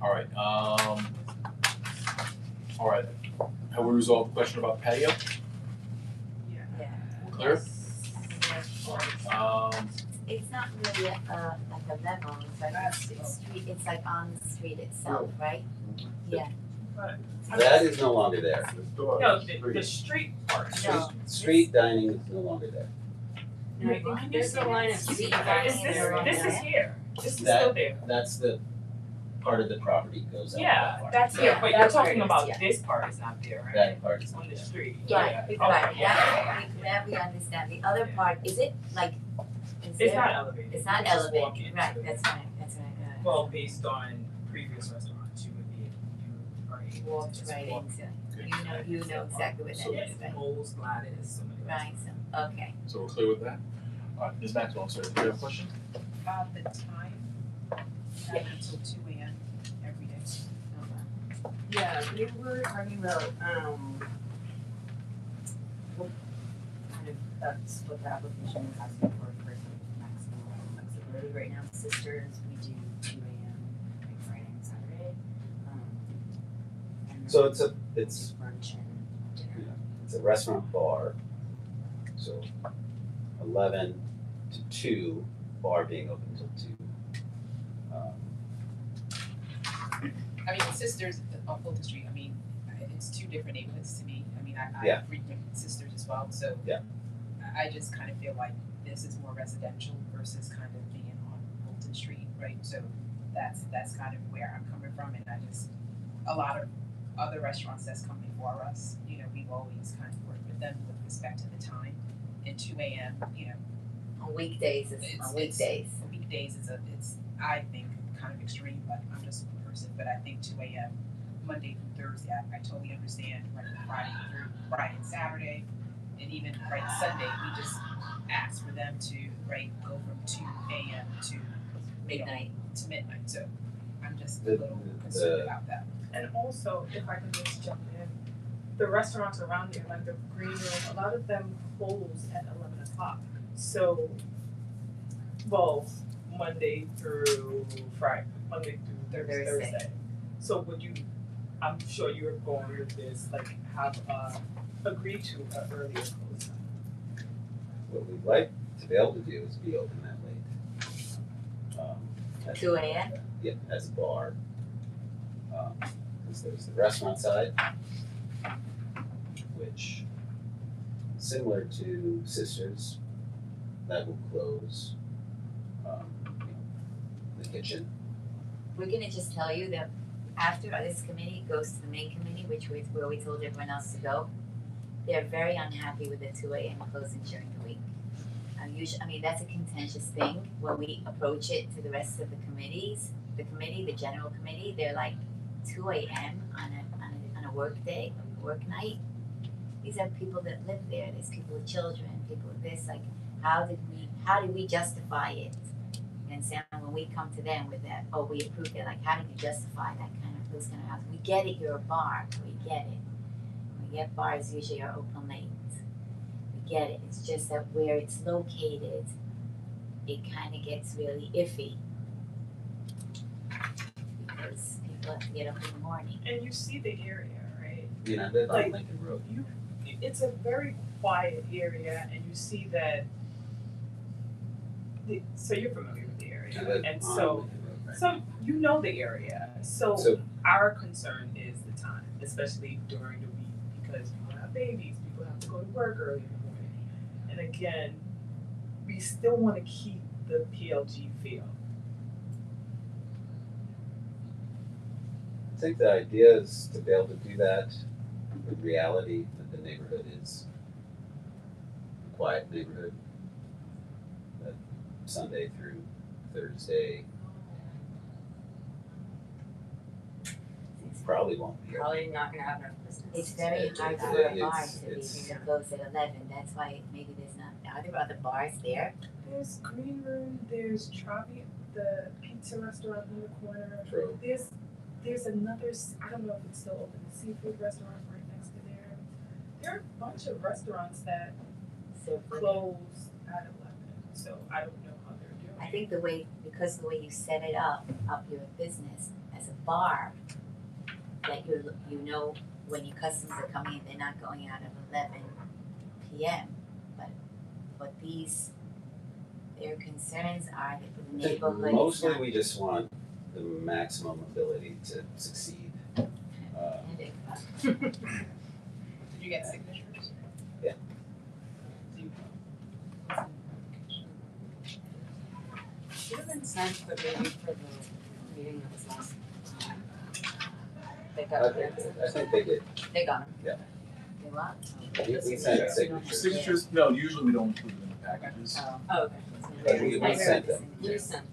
All right, all right. Have we resolved the question about patio? Yeah. Clear? It's not really like a level, it's like it's street, it's like on the street itself, right? Yeah. That is no longer there. No, the street part. No. Street dining is no longer there. No, I think there's a line of street Is dining Is this, there. this is here, this is That- still there. That's the part of the property goes out that far. That's Yeah, but you're that's talking where it about is, this part is not there, right? That part is On not the there. street. Right, Okay, right, yeah. that we understand, the other part, is it like, is It's there? not elevated. It's not You can just walk elevated, into right, it. that's right, Well, based on previous restaurants, you are able Walked to just right walk. into, you know exactly what that So- is, right? Moles, Gladys, some of the Right, so, okay. So we're clear with that? Ms. Maxwell, I'm sorry, do you have a question? The time, until 2 a.m. every day. Yeah, we were talking about, what kind of, that's what the application is asking for maximum flexibility. Right now, Sisters, we do 2 a.m. like Friday and Saturday. And So then it's brunch and dinner. it's a restaurant bar, so 11 to 2, bar being open till 2. I mean, Sisters on Fulton Street, I mean, it's two different neighborhoods to me. I mean, I Yeah. frequent Sisters as well, so. Yeah. I just kind of feel like this is more residential versus kind of being on Fulton Street, right? So that's kind of where I'm coming from, and a lot of other restaurants that's come before us, you know, we've always kind of worked with them with respect to the time. And 2 a.m., you know, On weekdays, on weekdays. for weekdays, it's I think kind of extreme, but I'm just one person. But I think 2 a.m. Monday through Thursday, I totally understand. Right, Friday and Saturday, and even right Sunday, we just ask for them to go from 2 a.m. to Midnight. to midnight. So I'm just a The- little concerned about that. And also, if I can just jump in, the restaurants around there, like the Green Room, a lot of them close at 11 o'clock. So, well, Monday through Friday, Monday through Thursday. So would you, I'm sure you're going with this, like have agreed to an earlier close time. What we'd like to be able to do is be open that late. As 2 a.m.? Yeah, as a bar. Because there's the restaurant side, which, similar to Sisters, that will close, the kitchen. We're gonna just tell you that after this committee goes to the main committee, which was where we told everyone else to go, they're very unhappy with the 2 a.m. closing during the week. I mean, that's a contentious thing when we approach it to the rest of the committees. The committee, the general committee, they're like 2 a.m. on a work day, a work night. These are people that live there. There's people with children, people with this. Like, how did we justify it? And Sam, when we come to them with that, oh, we approved it. Like, how did you justify those kind of houses? We get it. You're a bar. We get it. We get bars usually are open late. We get it. It's just that where it's located, it kind of gets really iffy because people have to get up in the morning. And you see the area, right? You know, they're Like, on Lincoln Road. It's a very quiet area, and you see that. So you're familiar with the area, You live and on so Lincoln Road, right? so you know the area. So So- our concern is the time, especially during the week, because people have babies, people have to go to work early in the morning, and again, we still want to keep the PLG feel. I think the idea is to be able to do that with reality that the neighborhood is a quiet neighborhood. That Sunday through Thursday probably won't be open. Probably not gonna have enough business. It's very It's- hard for a bar to be it's- to close at 11. That's why maybe there's not. Are there other bars there? There's Green Room, there's Travi, the pizza restaurant in the corner. True. There's another, I don't know if it's still open, the seafood restaurant right next to there. There are a bunch of restaurants that So close at 11, so I don't know how they're doing. I think the way you set it up your business as a bar, that you know when your customers are coming in, they're not going out at 11 p.m. But their concerns are that the I think neighborhood is mostly not. we just want the maximum ability to succeed. Did you get signatures? Yeah. Should have been sent, but maybe for the meeting that was last They I got think, them. I think they did. They got them. Yeah. They what? We sent Yeah. signatures. Signatures, no, usually we don't include them in the packages. Oh, okay. But we sent them. We sent them.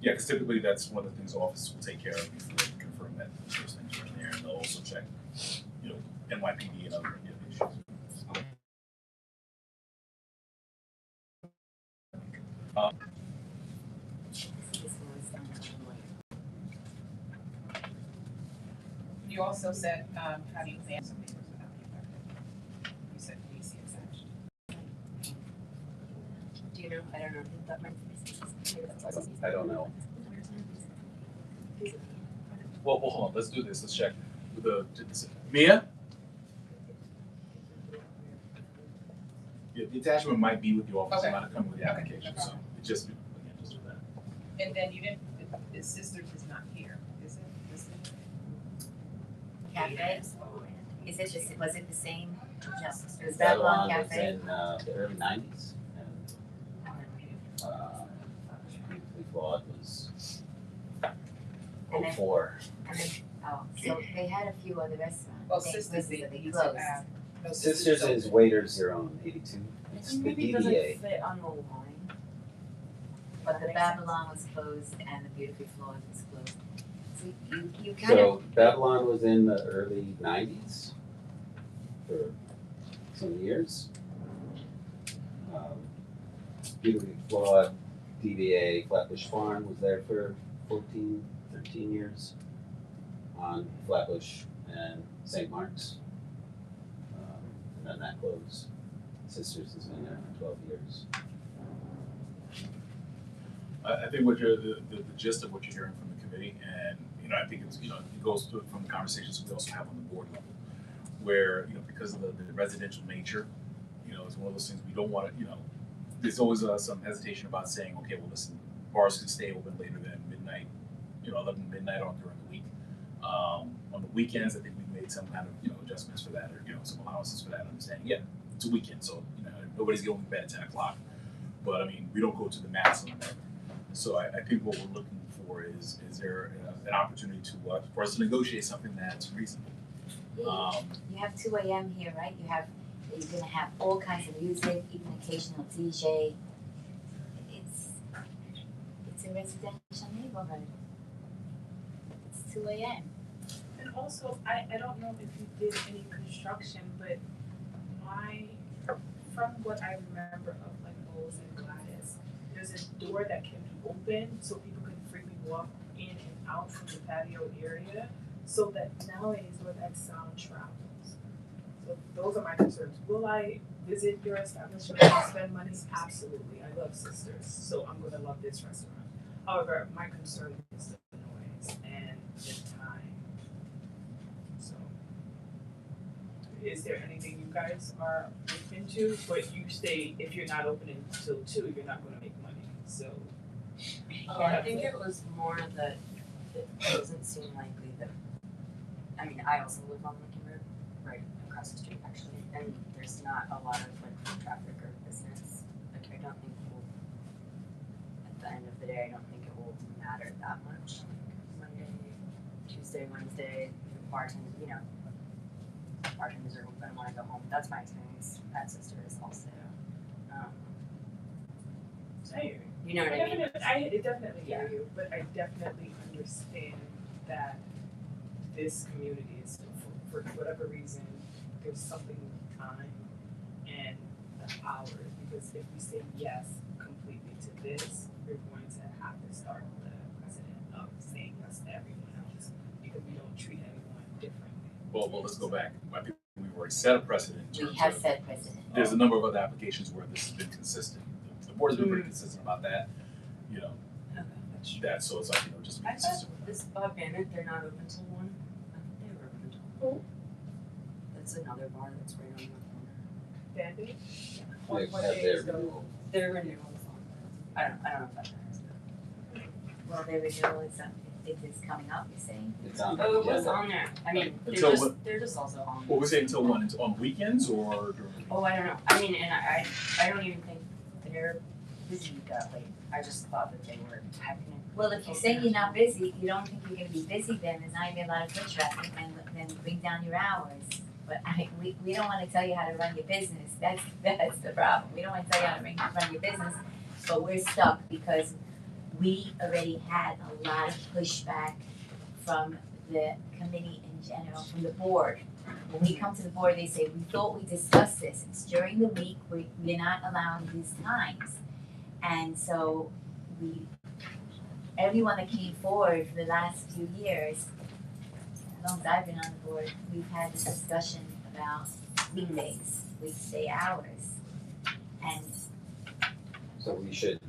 Yeah, because typically that's one of the things the office will take care of before they confirm that those things are in there, and they'll also check, you know, NYPD and other issues. You also said, how do you plan some papers without the effective? You said police exemption. Do you know? I don't know. That might be. I don't know. Well, hold on, let's do this, let's check. Mia? Yeah, the attachment might be with the office, it Okay. might have come with the Okay. application, so it just, again, just do that. And then you didn't, the sisters is not here, is it? Is it? Cafe? Is it the, was it the same? Just, it was Babylon Babylon was Cafe? in the early 90s, and Beautifully Flawed was And then- 04. And then, oh, so they had a few other restaurants. Well, They- sisters, they they need to closed. have. no, Sisters is Waiters Your Own, 82. I It's think the maybe it doesn't DBA. fit on the line. But the Babylon was closed and the Beautifully Flawed was closed. So you kind So of, Babylon was in the early 90s for some years. Beautifully Flawed, DBA, Flatbush Farm was there for 14, 13 years on Flatbush and St. Mark's. And then that closed. Sisters has been there for 12 years. I think what you're, the gist of what you're hearing from the committee, and, you know, I think it's, you know, it goes to, from the conversations we also have on the board level, where, you know, because of the residential nature, you know, it's one of those things we don't want to, you know, there's always some hesitation about saying, okay, well, listen, bars can stay open later than midnight, you know, 11 midnight on during the week. On the weekends, I think we made some kind of, you know, adjustments for that, or, you know, some allowances for that, understanding, yeah, it's a weekend, so, you know, nobody's going to bed at 10 o'clock. But, I mean, we don't go to the maximum. So I think what we're looking for is there an opportunity to, for us to negotiate something that's reasonable? you have 2 AM here, right? You're gonna have all kinds of music, even occasional DJ. It's a residential neighborhood. It's 2 AM. And also, I don't know if you did any construction, but from what I remember of like Bowles and Gladys, there's a door that can be open so people can freely walk in and out from the patio area, so that nowadays where that sound travels. So those are my concerns. Will I visit your establishment and spend money? Absolutely. I love Sisters, so I'm gonna love this restaurant. However, my concern is the noise and the time. So, is there anything you guys are open to? But you say if you're not opening until 2, you're not gonna make money, so. I think it was more that it doesn't seem likely that, I mean, I also live on Lincoln Road, right across the street actually, and there's not a lot of like foot traffic or business. Like I don't think we'll, at the end of the day, I don't think it will matter that much. Like Monday, Tuesday, Wednesday, bartenders, you know, bartenders are gonna wanna go home. That's my experience at Sisters also. I hear you. You know what I mean? I definitely hear you, but I definitely understand that this community is, for whatever reason, there's something with time and the hours, because if we say yes completely to this, we're going to have to start the precedent of saying yes to everyone else, because we don't treat everyone differently. Well, let's go back. I think we've already set a precedent in We terms have of, set precedent. there's a number of other applications where this has been consistent. The board has been pretty consistent about that, you know, that, so it's like, you know, just be I thought consistent with that. this Bob Bennett, they're not open till 1. I thought they were open till 1. That's another bar that's right on the corner. Band-Aid? They What have day their is the- renewal. Their renewal is on. I don't know if that matters. Well, their renewal is, it is coming up, you're saying? It's on the Oh, it was agenda. on there. I mean, Until they're just also on. What we say until when? On weekends or during? Oh, I don't know. I mean, and I don't even think they're busy that late. I just thought that they were having it. Well, if you say you're not busy, you don't think you're gonna be busy, then there's not gonna be a lot of foot traffic, then bring down your hours. But we don't wanna tell you how to run your business, that's the problem, we don't wanna tell you how to run your business, but we're stuck because we already had a lot of pushback from the committee in general, from the board. When we come to the board, they say, we thought we discussed this, it's during the week, we're not allowing these times. And so everyone that came forward for the last few years, as long as I've been on the board, we've had this discussion about weekdays, weekday hours. And So we should,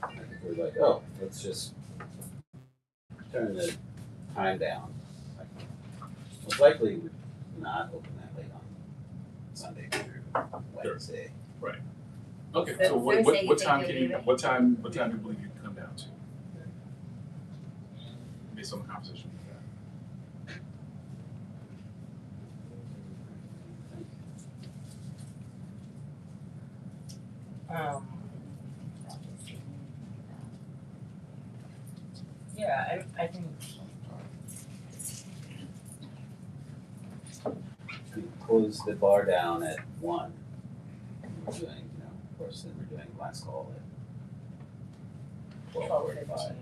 I think we're like, oh, let's just turn the time down. Most likely would not open that late on Sunday through Wednesday. Okay, So so what Thursday, you time think can you'll you, be ready? what time do you believe you can come down to? Based on the conversation we've had. Yeah, I think We close the bar down at 1. We're doing, of course, then we're doing last call at 12:45, 12:40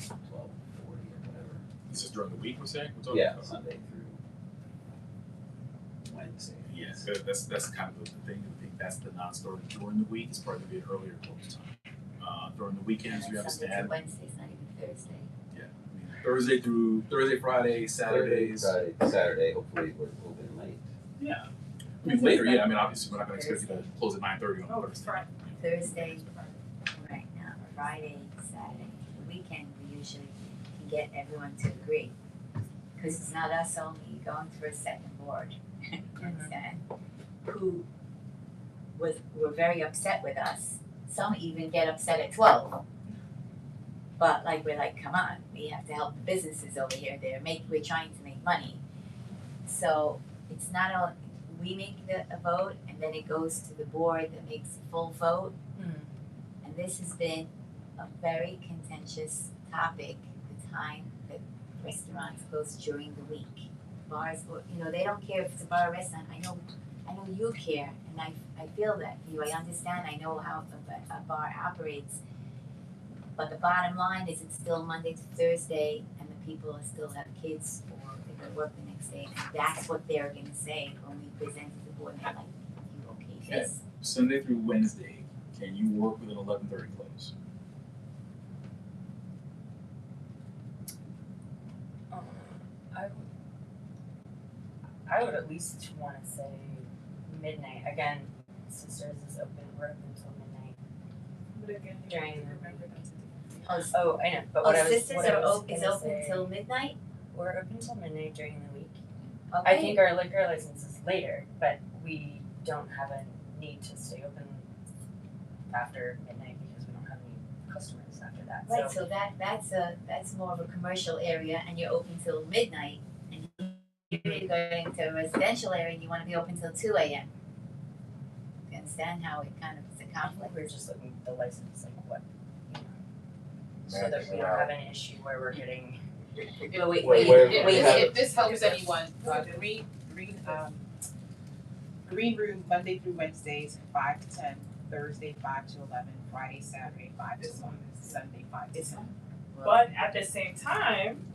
or whatever. This is during the week, we're saying? We're talking Yeah, about? Sunday through Wednesday. Yes, that's kind of the thing, I think that's the non-starter during the week, it's probably gonna be an earlier close time. During the weekends, you Sunday understand, to Wednesday's not even Thursday. Thursday, Friday, Saturdays. Friday, Saturday, hopefully we're open late. Yeah. I mean, later, yeah, I mean, obviously, we're not gonna expect you to close at 9:30 on Oh, Thursday. right. Thursday, right now, Friday, Saturday, the weekend, we usually can get everyone to agree. Cause it's not us only going through a second board, you understand? Who were very upset with us, some even get upset at 12. But we're like, come on, we have to help the businesses over here, we're trying to make money. So it's not all, we make a vote and then it goes to the board that makes a full vote. And this has been a very contentious topic, the time that restaurants close during the week. Bars, they don't care if it's a bar or restaurant, I know you care, and I feel that for you, I understand, I know how a bar operates. But the bottom line is it's still Monday to Thursday and the people still have kids or they go to work the next day. And that's what they're gonna say when we present to the board, and they're like, you okay this? Sunday through Wednesday, can you work with an 11:30 close? I would at least wanna say midnight. Again, Sisters is open, we're open until midnight. But again, you During have to the remember that's a different. Oh, I know, but what I was Sisters what I was is gonna open say- till midnight? We're open till midnight during the week. Okay. I think our liquor license is later, but we don't have a need to stay open after midnight because we don't have any customers after that. Right, so that's more of a commercial area and you're open till midnight and you're going to a residential area and you wanna be open till 2 a.m. You understand how it kind of is a I think conflict? we're just looking at the license, like what, so that we don't have an issue where we're getting. Wait, If this helps anyone, green room Monday through Wednesdays, 5 to 10, Thursday 5 to 11, Friday, Saturday 5 to 1, Sunday 5 to 10. But at the same time,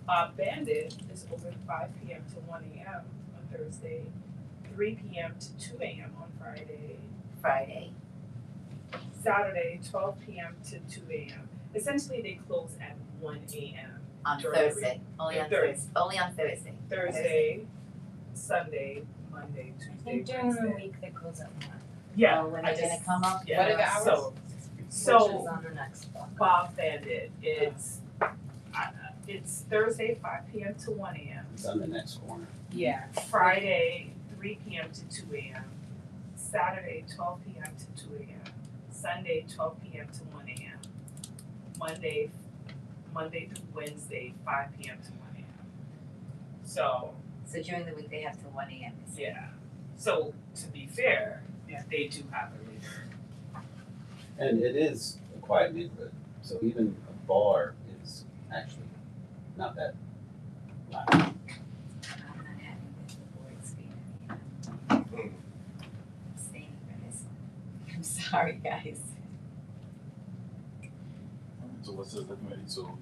Bandit is open 5 p.m. to 1 a.m. on Thursday, 3 p.m. to 2 a.m. on Friday, Saturday, 12 p.m. to 2 a.m. Essentially, they close at 1 a.m. On during the Thursday, only Yeah, on Thursday, only on Thursday. Thursday, Sunday, Monday, I Tuesday, think during the Wednesday. week they close at 1, Yeah, Oh, when I they're gonna just- come up? yeah. What are the hours? which is So on the next block. Bob Bandit, it's Thursday, 5 p.m. to 1 a.m. It's on the next corner. Yeah. Friday, 3 p.m. to 2 a.m. Saturday, 12 p.m. to 2 a.m. Sunday, 12 p.m. to 1 a.m. Monday through Wednesday, 5 p.m. to 1 a.m. So, So during the week they have till 1 a.m. yeah. So, to be fair, Yeah, they do have a labor. And it is a quiet neighborhood, so even a bar is actually not that loud. I'm not having the board screen. I'm staying for this one. I'm sorry, guys. So what says the committee? So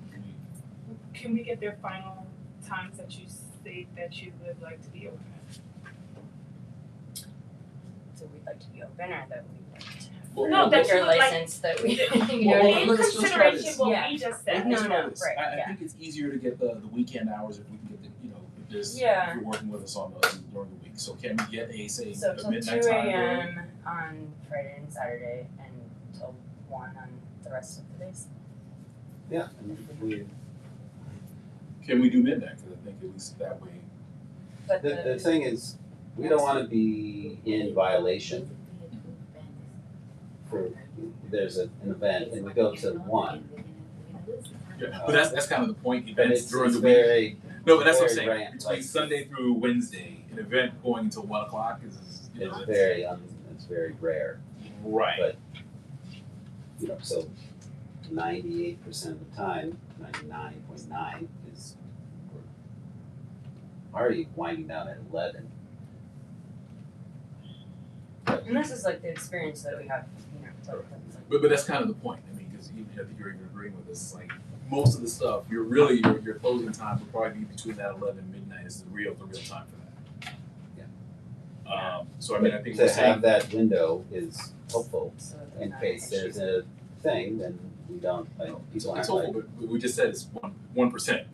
Can we get their final times that you state that you would like to be open? So we'd like to be open or that we'd like to have. Well, No, that liquor you would like- license that we, you Well, know what I In mean? let's try consideration this. what Yeah. we just Let's said. No, try no, this. right, I yeah. think it's easier to get the weekend hours if we can get the, if this, Yeah. if you're working with us on during the week. So can we get a, say, So a till midnight 2 time? a.m. on Friday and Saturday and till 1 on the rest of the days. Yeah, and we, Can we do midnight? Because I think at least that way. But the thing is, we don't wanna be in violation for, there's an event and we go to 1. Yeah, but that's kind of the point. But Events it's, during it's the week. very, No, but that's what I'm very saying. rant, Between like- Sunday through Wednesday, an event going until 1 o'clock is you know, it's very, it's very rare. right. But, you know, so 98% of the time, 99.9 is, we're already winding down at 11. And this is like the experience that we have, you know, so it's like, But that's kind of the point. I mean, because I think you're even agreeing with this. It's like most of the stuff, you're really your closing time would probably be between that 11 and midnight is the real time for that. Yeah. So I mean, I think To we're have saying that window is helpful, so in not case an issue. there's a thing, then we don't, like, it's people aren't hopeful, like, but we just said it's 1%.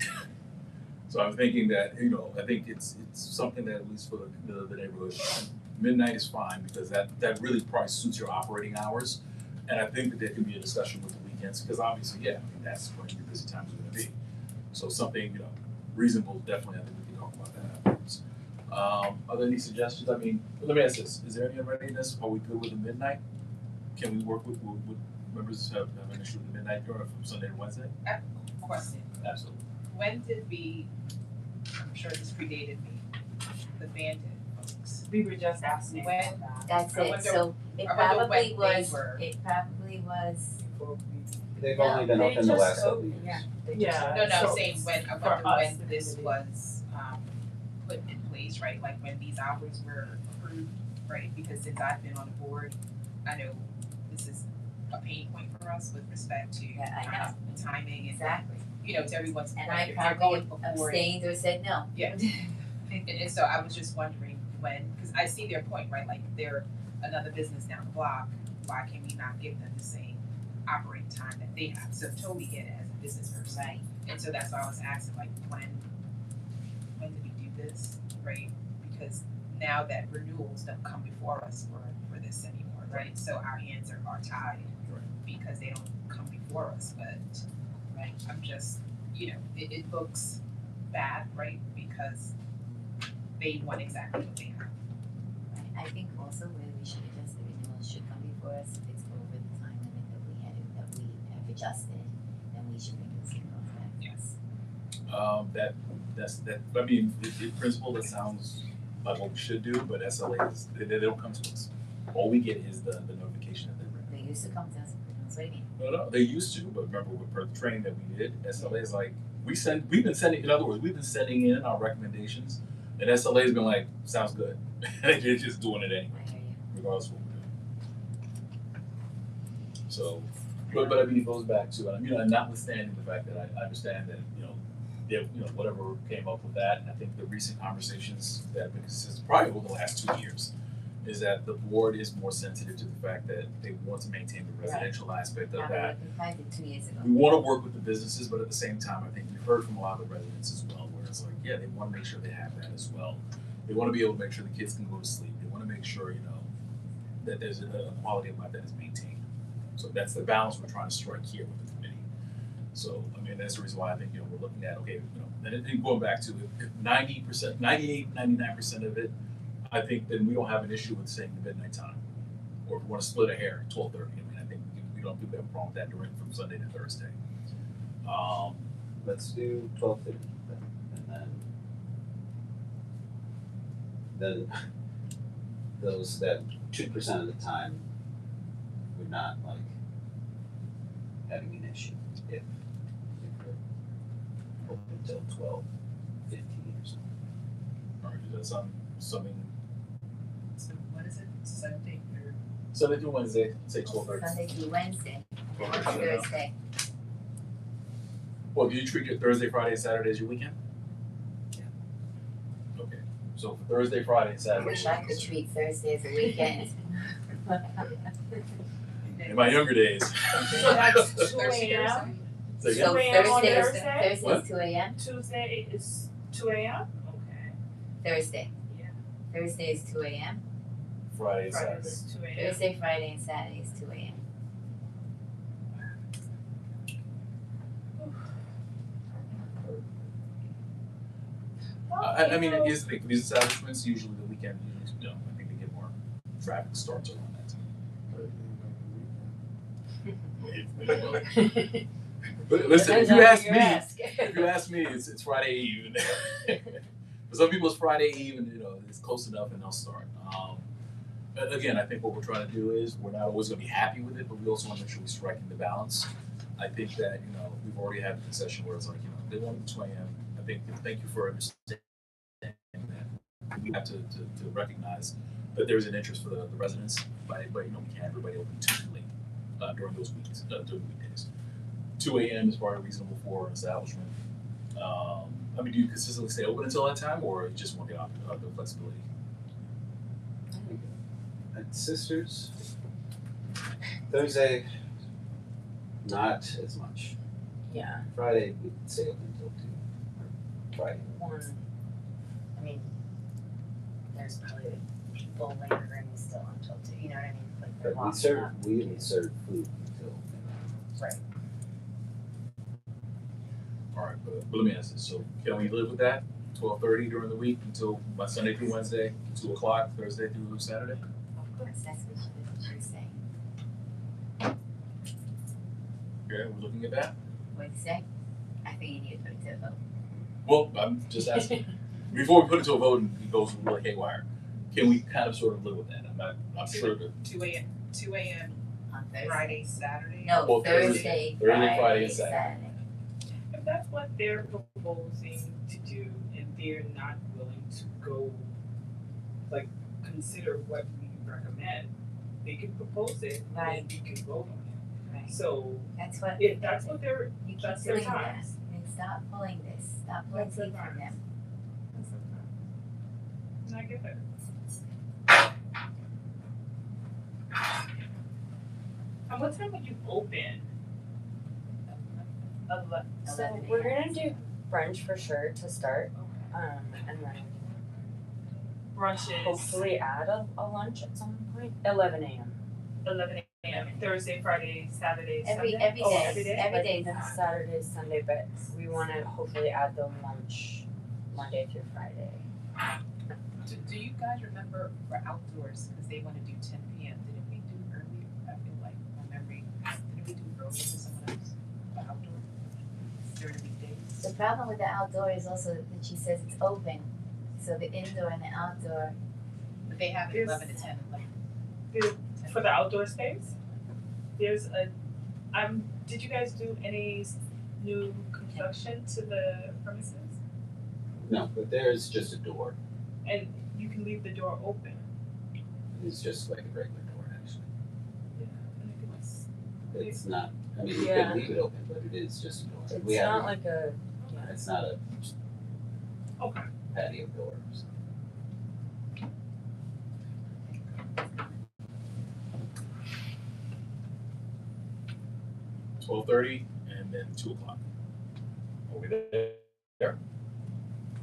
So I'm thinking that I think it's something that at least for the neighborhood, midnight is fine because that really probably suits your operating hours, and I think that there can be a discussion with the weekends because obviously, yeah, I mean that's when your busy times are going to be. So something reasonable, definitely. I think we can talk about that afterwards. Are there any suggestions? I mean, let me ask this: is there any readiness? Are we good with the midnight? Can we work with members have an issue with the midnight or from Sunday to Wednesday? Question, Absolutely. when did we, I'm sure this predated me, the Bandit folks, We were just asking When- about that. That's I it, wonder- so it I wonder probably when they was, were. it probably was, they've No, only been They open the just last couple opened- years. Yeah. they just Yeah. opened. No, I'm So saying when, I for wonder us, when the this community. was, put in place, right, like when these hours were approved, right, because since I've been on the board, I know this is a pain point for us with respect to Yeah, I know. timing and, exactly, to everyone's point, and I if they're probably going before. abstained or said no. Yeah. And so I was just wondering when, because I see their point, right, like they're another business down the block, why can we not give them the same operating time that they have? So totally get it as a business person. Right. And so that's why I was asking, like, when did we do this, right? Because now that renewals don't come before us for this anymore, right? So our hands are tied because they don't come before us, but, right, I'm just, it looks bad, right? Because they want exactly what they have. Right. I think also where we should adjust the renewals should come before us, if it's over the time limit that we have adjusted, then we should bring those renewals back. Yes. I mean, in principle, that sounds like what we should do, but SLAs, they don't come to us. All we get is the notification that they're ready. They used to come to us, what do you mean? No, they used to, but remember with per the training that we did, SLA is like, we've been sending in our recommendations, and SLA's been like, sounds good. And they're just doing it anyway, I hear you. regardless of what we're doing. So, but I mean, it goes back to, and notwithstanding the fact that I understand that, whatever came up with that, and I think the recent conversations that have been consistent, probably over the last 2 years, is that the board is more sensitive to the fact that they want to maintain the residential aspect of that. We probably did 2 years ago. We want to work with the businesses, but at the same time, I think we've heard from a lot of the residents as well, where it's like, yeah, they want to make sure they have that as well. They want to be able to make sure the kids can go to sleep. They want to make sure, that there's a quality of life that is maintained. So that's the balance we're trying to strike here with the committee. So, I mean, that's the reason why I think, we're looking at, okay, and going back to if 90%, 98, 99% of it, I think then we don't have an issue with saying the midnight time. Or if we want to split a hair, 12:30. I mean, I think we don't have a problem with that during from Sunday to Thursday. Let's do 12:30 then, and then those, that 2% of the time, we're not like having an issue if we're open until 12:15 or something. All right, does that sound something? So what is it, Sunday through? Sunday through Wednesday, say 12:30. Sunday through Wednesday, and then 12:30. Thursday. Well, do you treat your Thursday, Friday, and Saturday as your weekend? Yeah. Okay, so for Thursday, Friday, and I Saturday. wish I could treat Thursday as a weekend. In my younger days. So that's 2 Thursday, a.m. Say So again? 2 a.m. on Thursday is, Thursday? What? 2 a.m. Tuesday is 2 a.m. Okay. Thursday. Yeah. Thursday is 2 a.m. Friday and Saturday. Friday's 2 a.m. Thursday, Friday, and Saturday is 2 a.m. I mean, here's the thing, for these establishments, usually the weekend, you know, I think they get more traffic starts around that time. But listen, if you ask me, it's Friday Eve. For some people, it's Friday Eve, and you know it's close enough, and they'll start. Again, I think what we're trying to do is we're not always going to be happy with it, but we also want to make sure we're striking the balance. I think that we've already had a concession where it's like they want it 2 a.m. I think thank you for understanding that we have to recognize that there's an interest for the residents, but we can't have everybody open too late during those weeks during the weekdays. 2 a.m. is probably reasonable for an establishment. I mean, do you consistently stay open until that time, or you just want the flexibility? At Sisters, Thursday, not as much. Yeah, Friday, we stay open until 2. Friday. I mean, there's probably people lingering still until 2, you know what I mean? Like they're But walking up. we even serve food until Right. All right, but let me ask this. So can we live with that? 12:30 during the week until Sunday through Wednesday, 2 o'clock Thursday through Saturday? Of course, that's what you're saying. Okay, we're looking at that. What do you say? I think you need to put it to a vote. Well, I'm just asking. Before we put it to a vote and it goes really haywire, can we kind of sort of live with that? I'm sure that 2 a.m. On Thursday. Friday, Saturday? No, Well, Thursday, Friday, and Saturday. Saturday. If that's what they're proposing to do and they're not willing to go, like, consider what we recommend, they can propose it and Right. then you can vote on it. Right. So That's what. if that's what they're, You keep that's their doing that. time. Then stop pulling this. Stop pulling That's their teeth from time. them. That's their time. And I get it. And what time would you open? 11. So 11 we're a.m. gonna do brunch for sure to start, and then Brunches. hopefully add a lunch at some point. 11 a.m. 11 a.m. Thursday, Friday, Saturday, Every Sunday. day. Oh, every day. Every day. Like Saturday, Sunday, but we want to hopefully add the lunch Monday through Friday. Do you guys remember for outdoors, because they want to do 10 p.m., didn't we do earlier? I feel like, my memory, didn't we do earlier for someone else, for outdoor, during the weekdays? The problem with the outdoor is also that she says it's open. So the indoor and the outdoor. But they have it Is- 11 to 10, like. For the outdoor space, there's did you guys do any new construction to the premises? No, but there's just a door. And you can leave the door open. It's just like a regular door, actually. And it was- It's not, I mean, you Yeah. can leave it open, but it is just a door. It's We have- not like a It's not a Okay. patio door, so. 12:30 and then 2 o'clock. Are we there?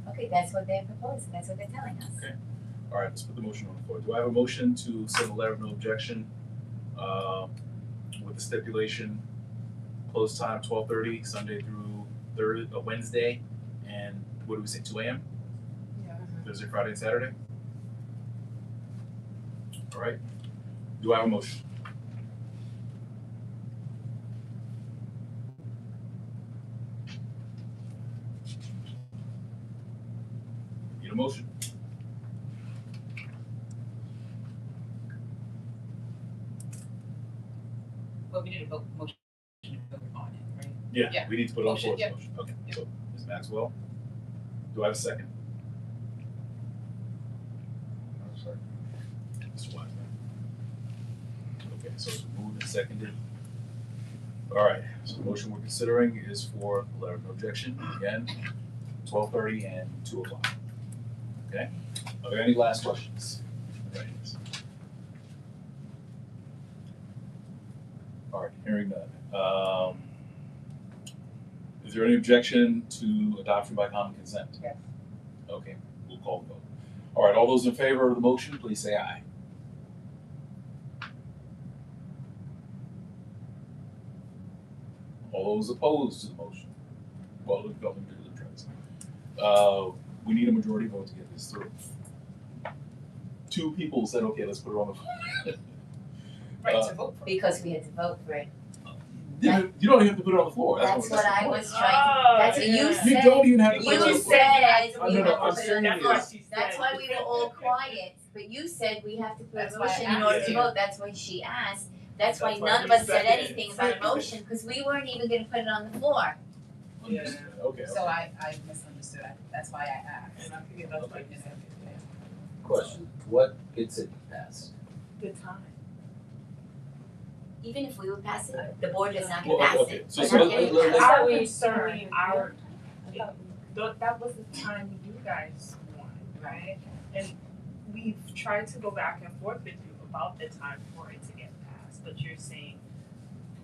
Okay, that's what they're proposing. That's what they're telling us. Okay. All right, let's put the motion on the floor. Do I have a motion to send a letter of no objection with the stipulation, close time 12:30, Sunday through Wednesday, and what do we say, 2 a.m.? Yeah. Thursday, Friday, and Saturday? All right. Do I have a motion? Need a motion? But we need a vote, motion to vote on it, right? Yeah, Yeah. we need to put it on the Motion, floor. yep. Motion. Okay, so Ms. Maxwell, do I have a second? I'm sorry. Mr. Wiseman. Okay, so it's moved and seconded. All right, so the motion we're considering is for the letter of objection, again, 12:30 and 2 o'clock. Okay, are there any last questions? Right. All right, hearing none. Is there any objection to adoption by common consent? Yes. Okay, we'll call the vote. All right, all those in favor of the motion, please say aye. All those opposed to the motion? Well, we'll go into the trends. We need a majority vote to get this through. 2 people said, okay, let's put it on the floor. Right, to vote for it. Because we had to vote for it. You don't even have to put it on the floor. That's what I was Oh, trying, that's what you yeah. said. You don't even have to put it on You the floor. said No, we no, have no, to I'm put it on the saying floor. is- That's why we were all quiet, but you said we have to put a That's why I motion in order asked to you. vote, that's why she asked. That's why That's why none of we us said seconded it. anything about a motion, because we weren't even gonna put it on the floor. Understood. Okay. So I misunderstood, that's why I asked. And I think that's what you said. Question, what gets it passed? The time. Even if we would pass it, the board is not Well, gonna pass okay, it. so- We're so not let- getting let- it. let's- Our concern, that was the time you guys wanted, right? And we've tried to go back and forth with you about the time for it to get passed, but you're saying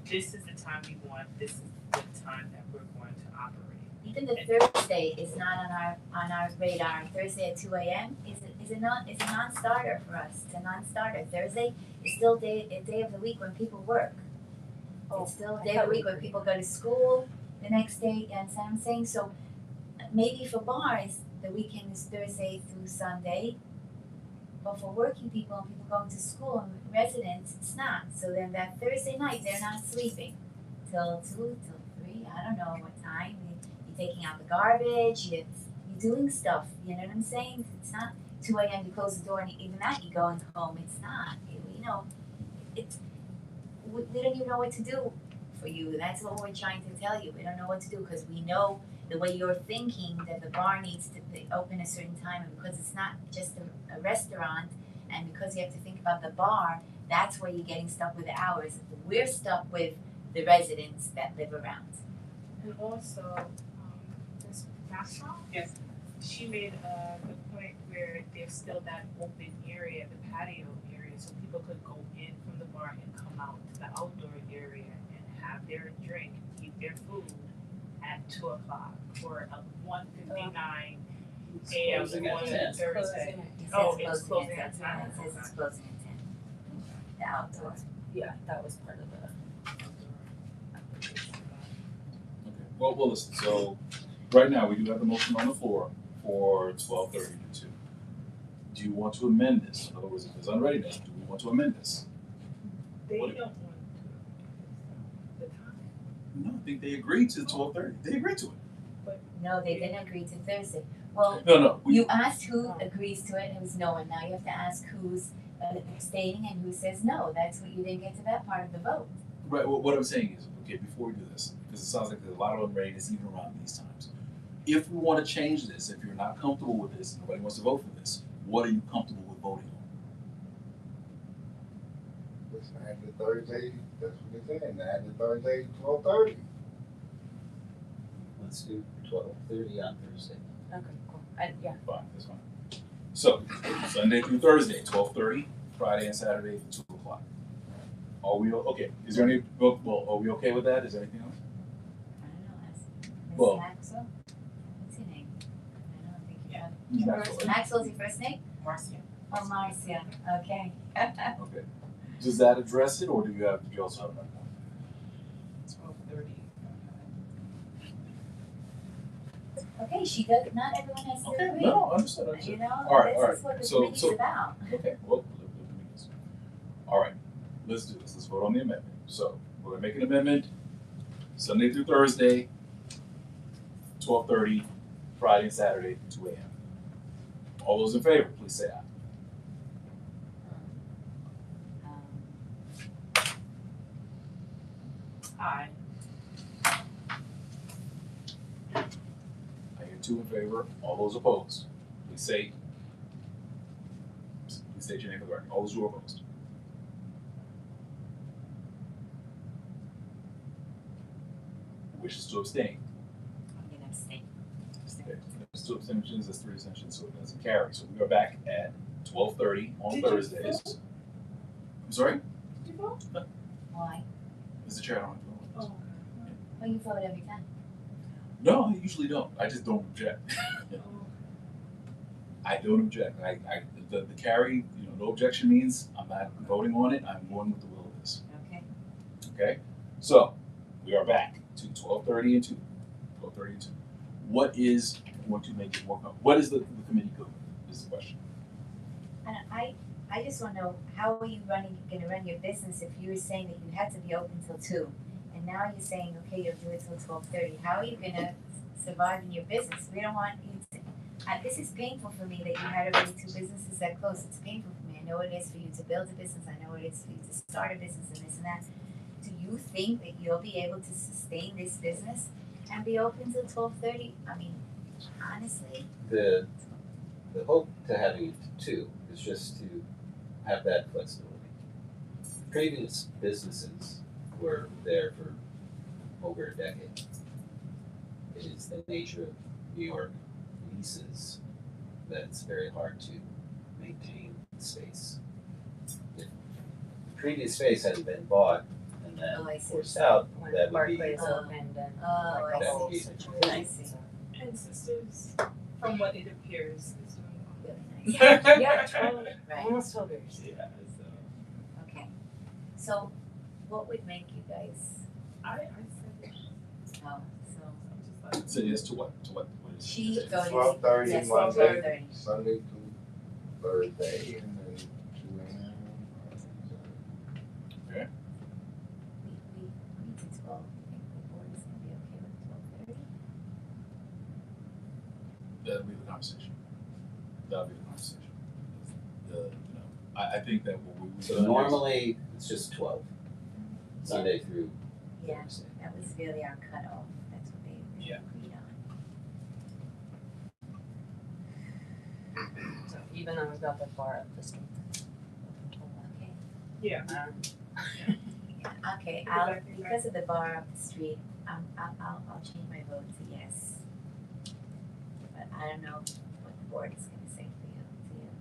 this is the time we want, this is the time that we're going to operate. Even the Thursday is not on our radar. Thursday at 2 a.m. is a non-starter for us. It's a non-starter. Thursday is still a day of the week when people work. It's still a day of the week when people go to school the next day, and so I'm saying, so maybe for bars, the weekend is Thursday through Sunday. But for working people and people going to school and residents, it's not. So then that Thursday night, they're not sleeping till 2, till 3, I don't know what time. You're taking out the garbage, you're doing stuff, you know what I'm saying? It's not 2 a.m. you close the door and even that you're going home, it's not. You know, we don't even know what to do for you. That's what we're trying to tell you. We don't know what to do because we know the way you're thinking that the bar needs to be open a certain time, and because it's not just a restaurant, and because you have to think about the bar, that's where you're getting stuck with the hours. We're stuck with the residents that live around. And also, Ms. Maxwell? Yes. She made the point where there's still that open area, the patio area, so people could go in from the bar and come out to the outdoor area and have their drink, eat their food at 2 o'clock or at 1:59 a.m. Closing at on 10. Thursday. It Oh, says it's closing at 10. It says it's closing at 10. The outdoor. Yeah, that was part of the. Okay, well, listen, so right now, we do have the motion on the floor for 12:30 to 2. Do you want to amend this? In other words, if there's unreadiness, do we want to amend this? They What- don't want the time. No, I think they agreed to 12:30. They agreed to it. No, they didn't agree to Thursday. Well, No, you asked who agrees to it and it was no one. Now you have to ask who's abstaining and who says no. That's what you didn't get to that part of the vote. Right, well, what I'm saying is, okay, before we do this, because it sounds like there's a lot of unreadiness even around these times. If we want to change this, if you're not comfortable with this, nobody wants to vote for this, what are you comfortable with voting on? Listen, add the Thursday, that's what they're saying, add the Thursday, 12:30. Let's do 12:30 on Thursday. Okay, cool. Yeah. Fine, that's fine. So, Sunday through Thursday, 12:30, Friday and Saturday, 2 o'clock. Are we, okay, is there any, well, are we okay with that? Is there anything else? I don't know, ask Ms. Well- Maxwell? What's your name? I don't think you Yeah. have. Maxwell. Maxwell's your first name? Marcia. Oh, Marcia, okay. Okay. Does that address it, or do you also have another one? 12:30. Okay, she does, not everyone has to Okay, agree. no, understood. You know, All right, this is what the so- committee's so- about. Okay, well, let me do this. All right, let's do this. Let's vote on the amendment. So, we're gonna make an amendment, Sunday through Thursday, 12:30, Friday and Saturday, 2 a.m. All those in favor, please say aye. Um, Aye. I hear 2 in favor. All those opposed, please state your name for the record. All those who are opposed. Wishes to abstain. I'm gonna abstain. Okay. There's 2 abstentions, there's 3 abstentions, so it doesn't carry. So we are back at 12:30 on Did you Thursdays. I'm sorry? Did you vote? Why? Mr. Chair, I don't have to vote. Oh. Well, you vote every time. No, I usually don't. I just don't object. I don't object. The carry, no objection means I'm not voting on it. I'm going with the will of this. Okay. Okay? So, we are back to 12:30 and 2. 12:30 and 2. What is going to make it more what is the committee good with? Is the question. And I just wanna know, how are you gonna run your business if you were saying that you had to be open till 2? And now you're saying, okay, you'll do it till 12:30. How are you gonna survive in your business? We don't want you to, this is painful for me that you had already 2 businesses that close. It's painful for me. I know it is for you to build a business. I know it is for you to start a business and this and that. Do you think that you'll be able to sustain this business and be open till 12:30? I mean, honestly. The hope to having it to 2 is just to have that flexibility. Previous businesses were there for over a decade. It is the nature of New York leases that it's very hard to maintain space. If the previous space hadn't been bought and then Oh, I see. forced out, When that would be, Barclays opened and Oh, like the I whole see. situation. I see. And sisters, from what it appears, is doing well. Really nice. Yeah, 12, Right. almost 12 years. Yeah. Okay. So, what would make you guys? I said it. Oh, so I'm just like. So yes to what? What is she it? voted. 12:30 Yes, Monday, 12:30. Sunday to Thursday, and then 2 a.m. We to 12. I think the board is gonna be okay with 12:30. That'll be the conversation. That'll be the conversation. I think that what we've so done is- normally it's just 12, Sunday through Yeah. Thursday. That was really our cutoff. That's what they Yeah. agreed on. So even though we've got the bar up the street. Okay. Yeah. Okay. Exactly. Because of the bar up the street, I'll change my vote to yes. But I don't know what the board is going to say for you.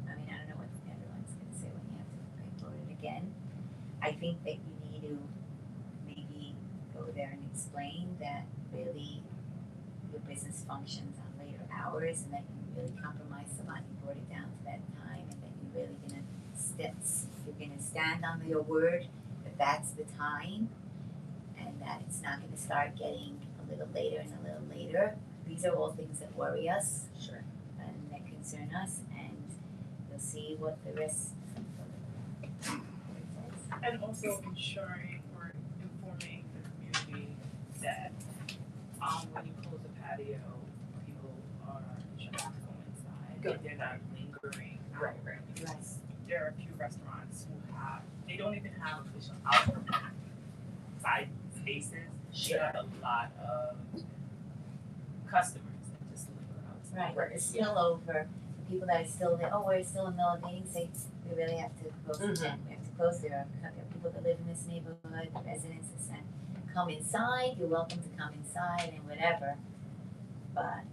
I mean, I don't know what everyone's going to say when you have to vote it again. I think that you need to maybe go there and explain that really your business functions on later hours and that you really compromised a lot. You brought it down to that time, and that you're really you're gonna stand on your word that that's the time, and that it's not gonna start getting a little later and a little later. These are all things that worry us. Sure. And that concern us, and you'll see what the rest says. And also ensuring or informing the community that when you close the patio, people are trying to go inside. Good. They're not lingering. Right. Because there are a few restaurants who they don't even have official outside spaces. They have a lot of customers that just linger outside. Right, the spillover, the people that are still there, oh, we're still in the middle of meetings, we really have to close the tent, we have to close there. There are people that live in this neighborhood, residents that said, come inside, you're welcome to come inside and whatever, but.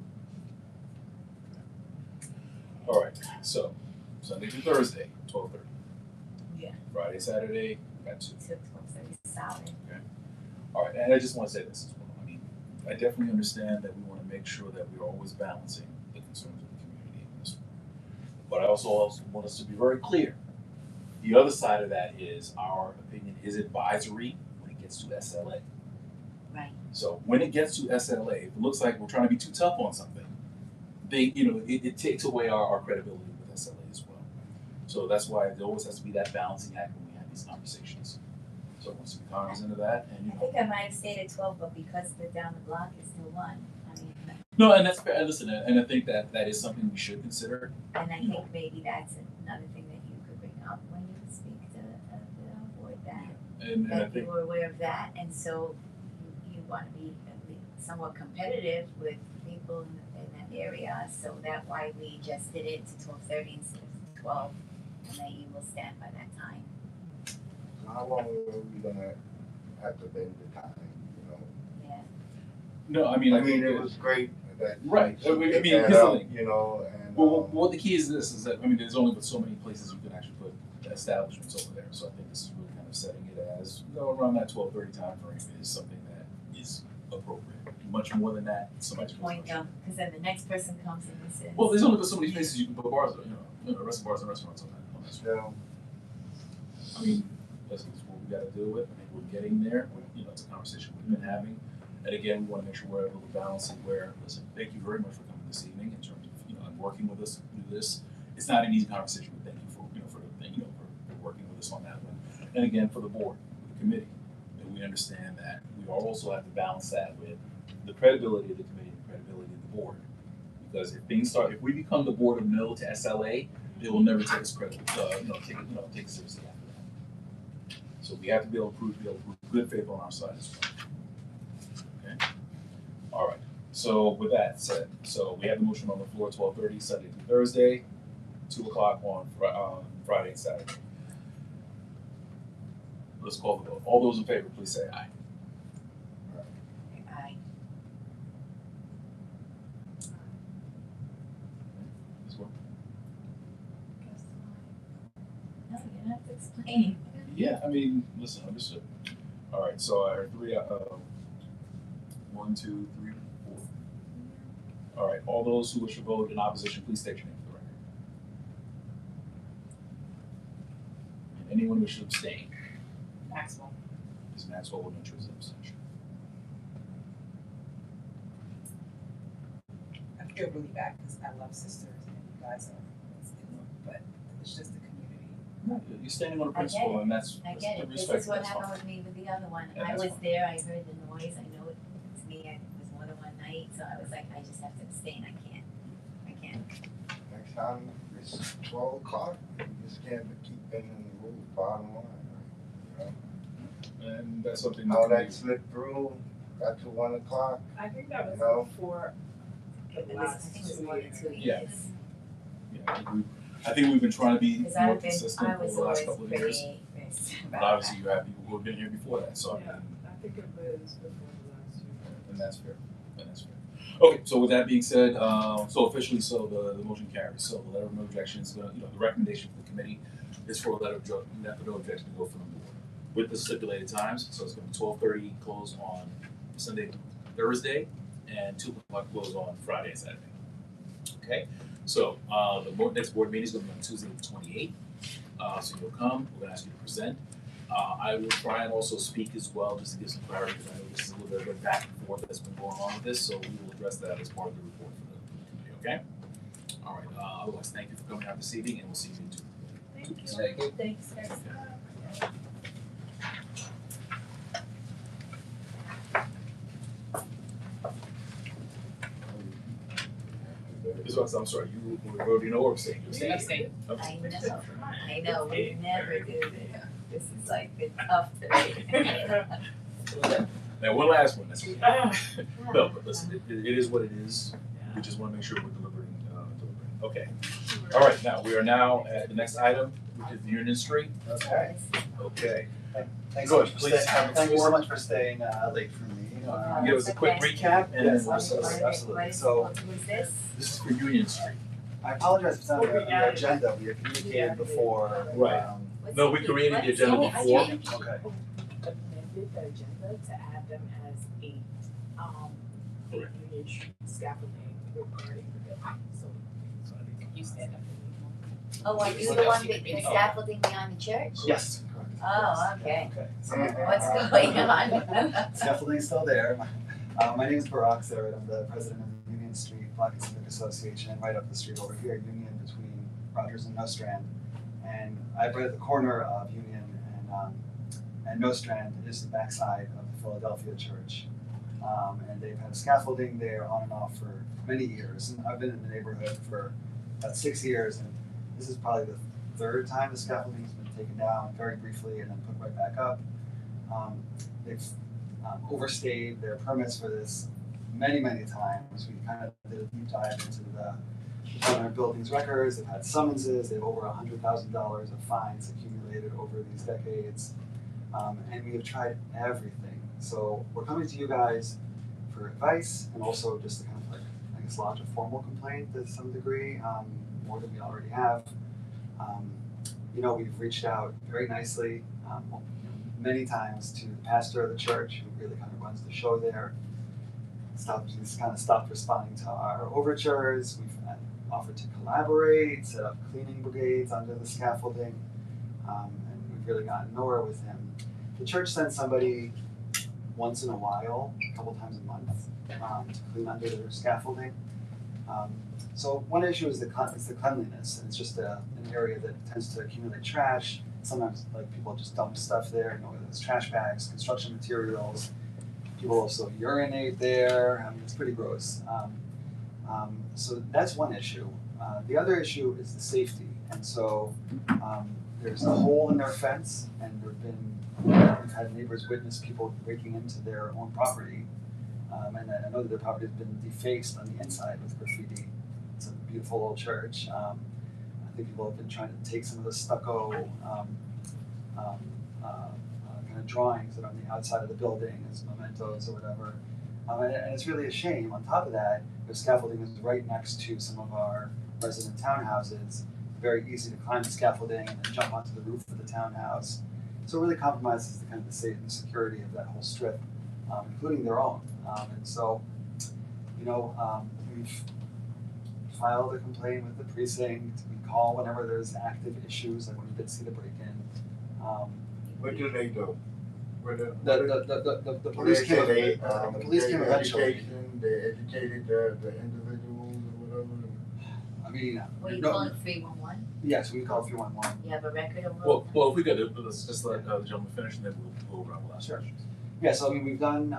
All right. So Sunday through Thursday, 12:30. Yeah. Friday, Saturday, got 2. To 12:30 solid. All right, and I just want to say this as well. I mean, I definitely understand that we want to make sure that we're always balancing the concerns of the community in this. But I also want us to be very clear. The other side of that is our opinion is advisory when it gets to SLA. Right. So when it gets to SLA, if it looks like we're trying to be too tough on something, it takes away our credibility with SLA as well. So that's why there always has to be that balancing act when we have these conversations. So I want to be cognizant of that, and I think I might have stayed at 12, but because the down the block is still 1, I mean, no, and that's fair. And listen, and I think that is something we should consider. and I think maybe that's another thing that you could bring up when you speak to the board, that And I that you think were aware of that, and so wanna be somewhat competitive with people in that area, so that's why we just did it to 12:30 instead of 12, and that you will stand by that time. So how long are we gonna have to bend the time, you know? Yeah. No, I mean, I mean, it was great that. Right. I mean, that here's the out, thing. You know, and. Well, what the key is this, is that, I mean, there's only but so many places you can actually put establishments over there, so I think this is really kind of setting it as, you know, around that 12:30 time frame is something that is appropriate. Much more than that, somebody's. Point down, because then the next person comes in and says. Well, there's only but so many places you can put bars, bars and restaurants on that street. Yeah. I mean, that's what we gotta deal with, I think we're getting there, it's a conversation we've been having. And again, we wanna make sure we're able to balance it where, listen, thank you very much for coming this evening in terms of, and working with us through this. It's not an easy conversation, but thank you for working with us on that one. And again, for the board, the committee, that we understand that we also have to balance that with the credibility of the committee and the credibility of the board. Because if we become the board of no to SLA, they will never take us take us seriously after that. So we have to be able to prove good faith on our side as well. Okay. All right. So with that said, so we have the motion on the floor, 12:30 Sunday through Thursday, 2:00 on Friday and Saturday. Let's call the vote. All those in favor, please say aye. Aye. Ms. Gordon? No, you don't have to explain. Yeah, I mean, listen, understood. All right, so I heard 3, 1, 2, 3, 4. All right, all those who wish to vote in opposition, please state your name for the record. And anyone who wishes to abstain? Maxwell. Ms. Maxwell will enter as an abstention. I feel really bad because I love sisters and you guys but it's just the community. No, you're standing on a principle, and that's I get it. This respect. is what That's happened fine. with me with the other one. And I that's was fine. there, I heard the noise, I know it's me, it was more than one night, so I was like, I just have to abstain, I can't. Next time it's 12:00, you just can't keep bending the rules, bottom line, right? And that's something. You know? How that slipped through, got to 1:00, I think that was No. before It the was, I last think it was 2 more than years. 2 Yeah. years. I think we've been trying to be Because more I consistent over was the last always couple of pretty years. pissed But about obviously, that. you have people who have been here before that, so I mean, Yeah, I think it was before the last 2 years. and that's fair. Okay, so with that being said, so officially, so the motion carries. So the letter of no objection is gonna, the recommendation for the committee is for a letter of no objection to go from the board with the stipulated times. So it's gonna be 12:30 close on Sunday, Thursday, and 2:00 close on Friday and Saturday. Okay, so next board meeting is gonna be on Tuesday the 28th. So you'll come. We're gonna ask you to present. I will try and also speak as well, just to give some clarity, because I know this is a little bit of a back and forth that's been going on with this, so we will address that as part of the report for the committee, okay? All right, otherwise, thank you for coming out this evening, and we'll see you in 2 Thank you. Thank you. Thanks, guys. This one's, I'm sorry, you were voting no or abstaining? You Abstain. I know, we never do this. This is like been tough today. Now, one last one, that's no, but listen, it is what it is. We just wanna make sure we're delivering. Okay. All right, now, we are now at the next item, which is Union Street. Okay. Okay. Thanks Go so ahead, much please. thank you so much for staying late for me. Give us a quick recap, and Yes, then absolutely. So Who is this? this is for Union Street. I apologize if it's not on the agenda. We had communicated before. Right. No, we created the agenda before. Okay. Amended the agenda to add them as a Union Street scaffolding regarding the building, so. You stand up. Oh, are you the one with the scaffolding behind the church? Yes. Oh, okay. Okay. So, What's going on? Scaffolding's still there. My name is Barak Zared. I'm the president of the Union Street Black and Civic Association, right up the street over here, Union between Rogers and Nostrand. And I'm right at the corner of Union and Nostrand is the backside of the Philadelphia Church. And they've had scaffolding there on and off for many years. And I've been in the neighborhood for about 6 years, and this is probably the third time the scaffolding has been taken down very briefly and then put right back up. They've overstayed their permits for this many times. We kind of did a deep dive into the Department of Buildings records. They've had summonses. They have over $100,000 of fines accumulated over these decades, and we have tried everything. So we're coming to you guys for advice and also just to kind of like, I guess, lodge a formal complaint to some degree, more than we already have. We've reached out very nicely, many times to the pastor of the church who really kind of runs the show there. He's kind of stopped responding to our overtures. We've offered to collaborate, set up cleaning brigades under the scaffolding, and we've really gotten nowhere with him. The church sends somebody once in a while, a couple times a month, to clean under their scaffolding. So one issue is the cleanliness, and it's just an area that tends to accumulate trash. Sometimes like people just dump stuff there, whether it's trash bags, construction materials. People also urinate there. I mean, it's pretty gross. So that's one issue. The other issue is the safety, and so there's a hole in their fence, and we've had neighbors witness people breaking into their own property, and I know that their property has been defaced on the inside with graffiti. It's a beautiful old church. I think people have been trying to take some of the stucco kind of drawings that are on the outside of the building as mementos or whatever. And it's really a shame. On top of that, the scaffolding is right next to some of our resident townhouses. Very easy to climb the scaffolding and then jump onto the roof of the townhouse. So it really compromises the kind of the safety and security of that whole strip, including their own. And so, we've filed a complaint with the precinct. We call whenever there's active issues, like when we did see the break-in. What do they do? The police came. The police came eventually. They educated the individuals or whatever. What do you call it, 311? Yes, we call 311. You have a record of Well, if we could, let's just let the gentleman finish, and then we'll go around the last questions. Yeah, so we've done,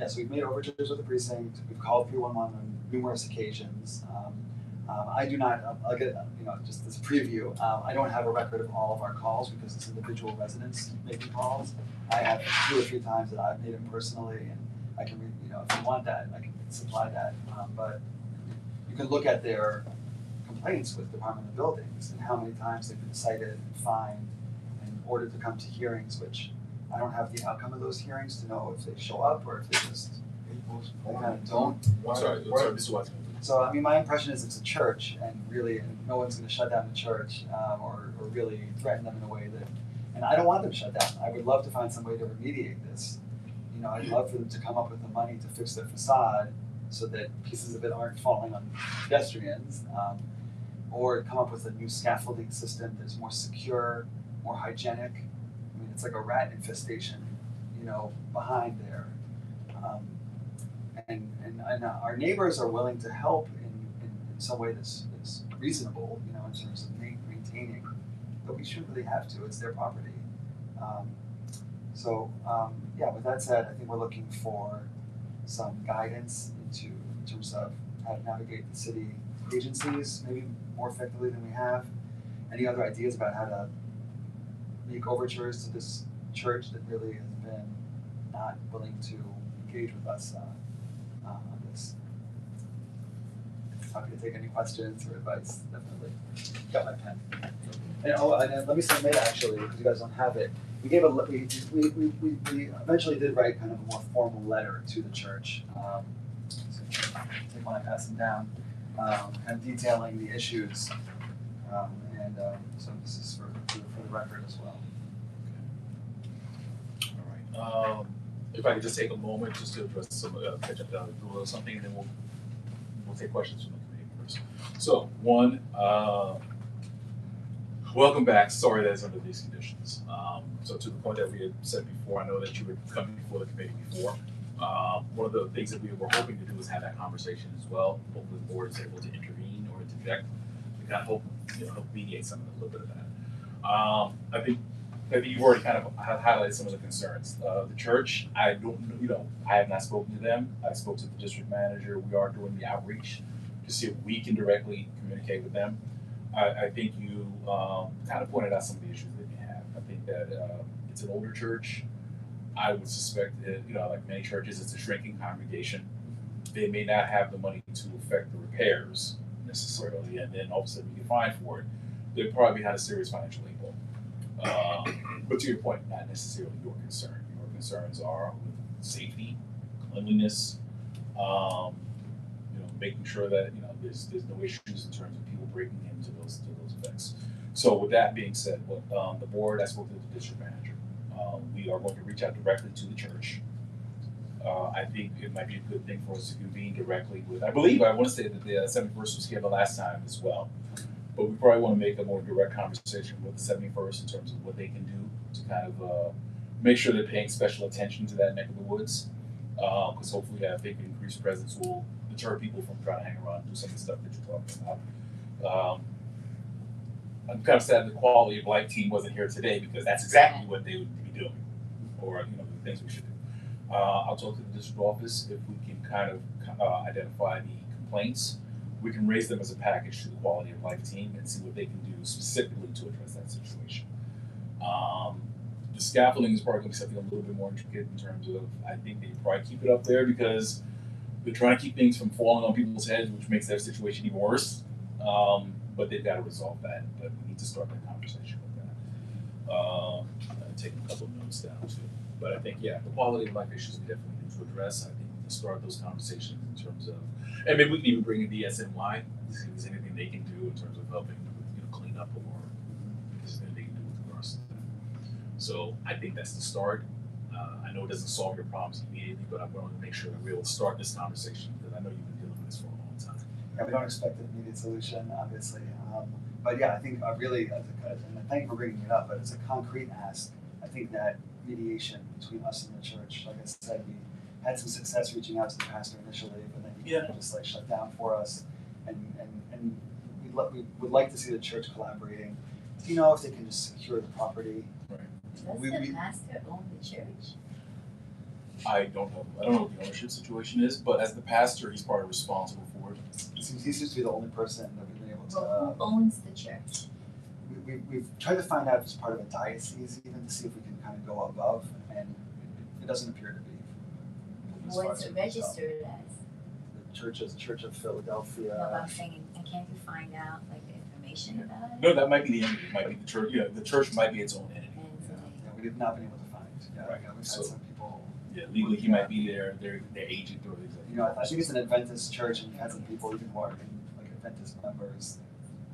so we've made overtures with the precinct. We've called 311 on numerous occasions. I do not, I'll get, just this preview, I don't have a record of all of our calls because it's individual residents making calls. I have 2 or 3 times that I've made them personally, and I can, if you want that, I can supply that. But you can look at their complaints with Department of Buildings and how many times they've been cited and fined and ordered to come to hearings, which I don't have the outcome of those hearings to know if they show up or if they just kind of don't. Sorry, Mr. Watson. So, my impression is it's a church, and really, no one's going to shut down the church or really threaten them in a way that, and I don't want them shut down. I would love to find some way to remediate this. I'd love for them to come up with the money to fix their facade so that pieces of it aren't falling on pedestrians, or come up with a new scaffolding system that's more secure, more hygienic. It's like a rat infestation, behind there. And our neighbors are willing to help in some way that's reasonable, in terms of maintaining, but we shouldn't really have to. It's their property. With that said, I think we're looking for some guidance in terms of how to navigate the city agencies, maybe more effectively than we have. Any other ideas about how to make overtures to this church that really has been not willing to engage with us on this? Happy to take any questions or advice, definitely. Got my pen. And let me submit actually, because you guys don't have it. We eventually did write kind of a more formal letter to the church. So take one, I pass them down, kind of detailing the issues. So this is for the record as well. All right. If I could just take a moment just to address some catch up down or something, and then we'll take questions from the committee first. So one, welcome back. Sorry that it's under these conditions. So to the point that we had said before, I know that you were coming before the committee before. One of the things that we were hoping to do was have that conversation as well. Hopefully the board is able to intervene or interject. We kind of hope mediate some of a little bit of that. I think you've already kind of highlighted some of the concerns. The church, I don't know, I have not spoken to them. I spoke to the district manager. We are doing the outreach to see if we can directly communicate with them. I think you kind of pointed out some of the issues that you have. I think that it's an older church. I would suspect that, like many churches, it's a shrinking congregation. They may not have the money to effect the repairs necessarily, and then all of a sudden you get fined for it. They'd probably had a serious financial label. But to your point, not necessarily your concern. Your concerns are with safety, cleanliness, making sure that there's no issues in terms of people breaking into those events. So with that being said, the board, I spoke to the district manager. We are going to reach out directly to the church. I think it might be a good thing for us to convene directly with, I want to say that the 71st was here the last time as well. But we probably want to make a more direct conversation with the 71st in terms of what they can do to kind of make sure they're paying special attention to that neck of the woods. Because hopefully I think increased presence will deter people from trying to hang around and do some of the stuff that you're talking about. I'm kind of sad the quality of life team wasn't here today because that's exactly what they would be doing, or the things we should do. I'll talk to the district office if we can kind of identify the complaints. We can raise them as a package to the quality of life team and see what they can do specifically to address that situation. The scaffolding is probably going to be something a little bit more intricate in terms of, I think they probably keep it up there because they're trying to keep things from falling on people's heads, which makes their situation even worse. But they've got to resolve that. But we need to start that conversation with that. I'm taking a couple of notes down too. But I think, the quality of life issues we definitely need to address. I think we can start those conversations in terms of, and maybe we can even bring in the SNY to see if there's anything they can do in terms of helping clean up or if there's anything they can do with regards to that. So I think that's the start. I know it doesn't solve your problems immediately, but I'm going to make sure that we're able to start this conversation because I know you've been dealing with this for a long time. Yeah, we don't expect an immediate solution, obviously. But yeah, I think really, and thank you for bringing it up, but it's a concrete ask. I think that mediation between us and the church, like I said, we had some success reaching out to the pastor initially, but then he just shut down for us. And we would like to see the church collaborating. Do you know if they can just secure the property? Right. Does the pastor own the church? I don't know. I don't know what the ownership situation is, but as the pastor, he's probably responsible for it. He seems to be the only person that we've been able to. Well, who owns the church? We've tried to find out if it's part of a diocese, even to see if we can kind of go above, and it doesn't appear to be. What's it registered as? The Church of Philadelphia. No, I'm saying, and can't you find out the information about it? No, that might be the entity. It might be the church. The church might be its own entity. Yeah, we have not been able to find. Right. We've had some people. Yeah, legally he might be their agent or executive. I think it's an Adventist church, and we've had some people even who are Adventist members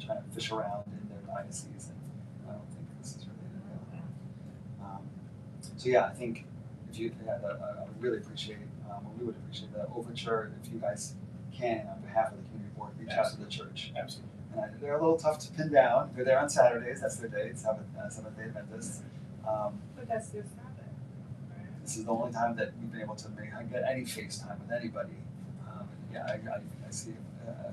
trying to fish around in their diocese, and I don't think this is really available. So yeah, I think if you, I would really appreciate, or we would appreciate that overture if you guys can, on behalf of the community board, reach out to the church. Absolutely. And they're a little tough to pin down. They're there on Saturdays. That's their day. It's Seventh-day Adventists. But that's their Sabbath. This is the only time that we've been able to get any FaceTime with anybody. I see.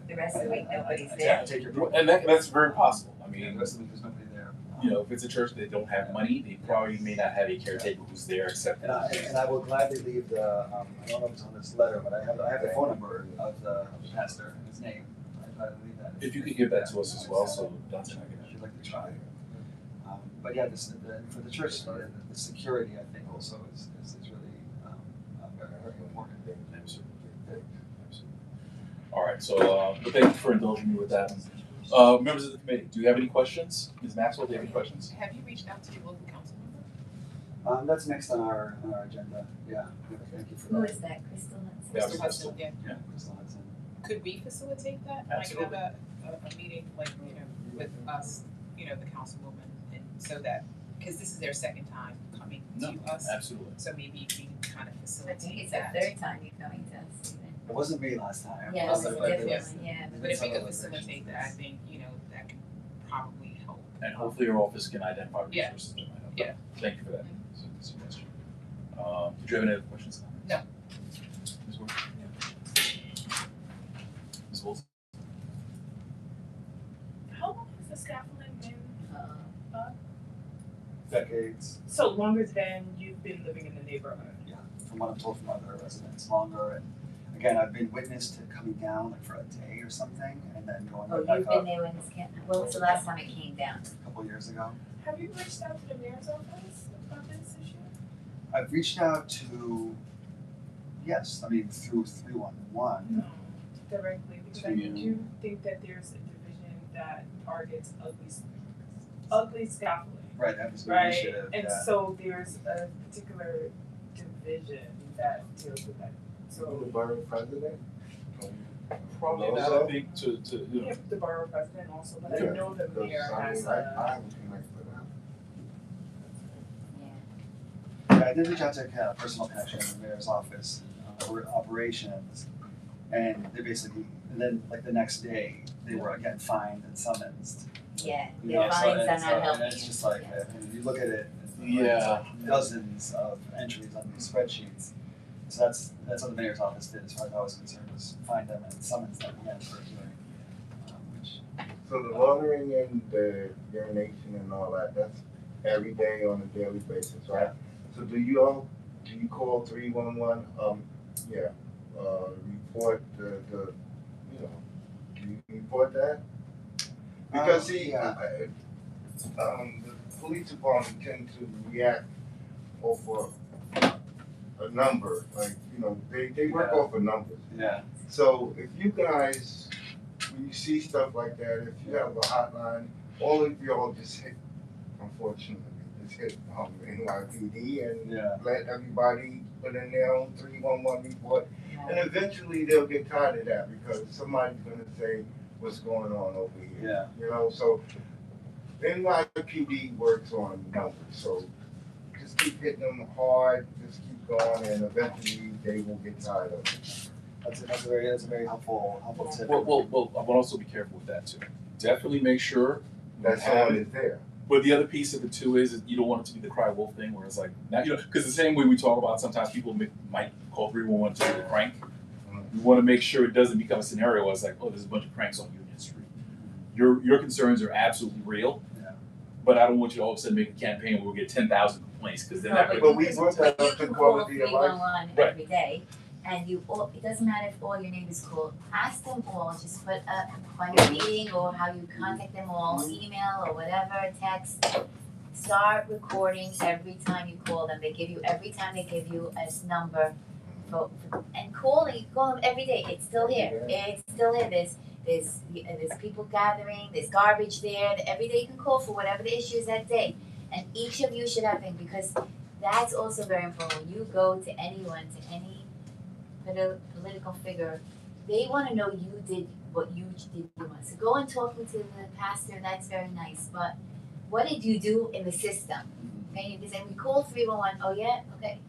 The rest of the week, nobody's I there. take your Well, and that's very possible. I mean, the rest of the week there's nobody there. if it's a church that don't have money, they probably may not have a caretaker who's there except. And I will gladly leave the. I don't know if it's on this letter, but I have the phone number of the pastor and his name. I'd gladly leave that. If you could give that to us as well, so Dante and I can. If you'd like to try. But yeah, for the church, the security I think also is really very, very important. Absolutely. All right, so thank you for indulging me with that. Members of the committee, do you have any questions? Ms. Maxwell, do you have any questions? Have you reached out to your local council member? That's next on our agenda. Yeah, thank you for that. Who is that, Crystal Hudson? Yeah, Mr. Hudson, yeah. Yeah, Crystal Hudson. Could we facilitate that? Absolutely. Like have a meeting, with us, the councilwoman, and so that, because this is their second time coming to us. Absolutely. So maybe if we can kind of I facilitate think it's that. the third time you're coming to us even. It wasn't me last time. Yeah, it was a different one, yeah. But if we could facilitate that, I think, that could probably help. And hopefully your office can identify Yeah. resources that might help. Yeah. Thank you for that suggestion. Did you have any other questions? No. Ms. Wood? Ms. Wilson? How long has the scaffolding been up? Decades. So longer than you've been living in the neighborhood? From what I'm told from other residents, longer. And again, I've been witness to coming down for a day or something, and then going Oh, right back you've up been there when this when was the last time it came down? a couple years ago. Have you reached out to the mayor's office about this issue? I've reached out to, yes, I mean, through 311. No, directly, because I do think that there's a division that targets ugly scaffolding. Right, that was an Right, initiative, and yeah. so there's a particular division that deals with that, The so. borough president? Probably Those not, are- I think, to, you We know, have the borough president also, but Yeah, I know the because, mayor I has mean, a. I have a connect with them. Yeah, I did reach out to kind of personal connection in the mayor's office, operations, and they basically, and then like the next day, they were again fined and summoned. Yeah, You the know, so fines are it's, not helping and it's you. just like, Yeah. and you look at it, it's Yeah. like dozens of entries on these spreadsheets. So that's what the mayor's office did, as far as I was concerned, was find them and summons them again for a hearing. Which, So the laundering and the urination and all that, that's every day on a daily basis, right? So do you call 311, report the, you know, do you report that? Because see, the police department tend to react off a number, like, you know, they work Yeah. off of numbers. yeah, So if you guys, when you see stuff like that, if you have a hotline, all of y'all just hit, unfortunately, just hit NYPD and yeah, let everybody put in their own 311 report. And eventually they'll get tired of that because somebody's gonna say what's going on over here. yeah. You know, so NYPD works on numbers, so just keep hitting them hard, just keep going, and eventually they will get tired of it. That's a very helpful tip. well, I want to also be careful with that too. Definitely make sure That someone is there. But the other piece of it too is you don't want it to be the cry wolf thing where it's like, now, you know, because the same way we talk about sometimes people might call 311 to the crank. You want to make sure it doesn't become a scenario where it's like, oh, there's a bunch of cranks on Union Street. Your concerns are absolutely real, Yeah. but I don't want you to all of a sudden make a campaign where we'll get 10,000 complaints because then No, that but could. But we you brought can, that but up you to can call quality of life. 311 Right. every day, and it doesn't matter if all your neighbors call, ask them all, just put find a meeting or how you contact them all, email or whatever, text. Start recording every time you call them, every time they give you a number, and call them every day, it's still here, there's people gathering, there's garbage there, every day you can call for whatever the issue is that day. And each of you should have things, because that's also very important. When you go to anyone, to any political figure, they want to know you did what you did. So go and talk to the pastor, that's very nice. But what did you do in the system? Okay, because then we call 311, oh yeah, okay,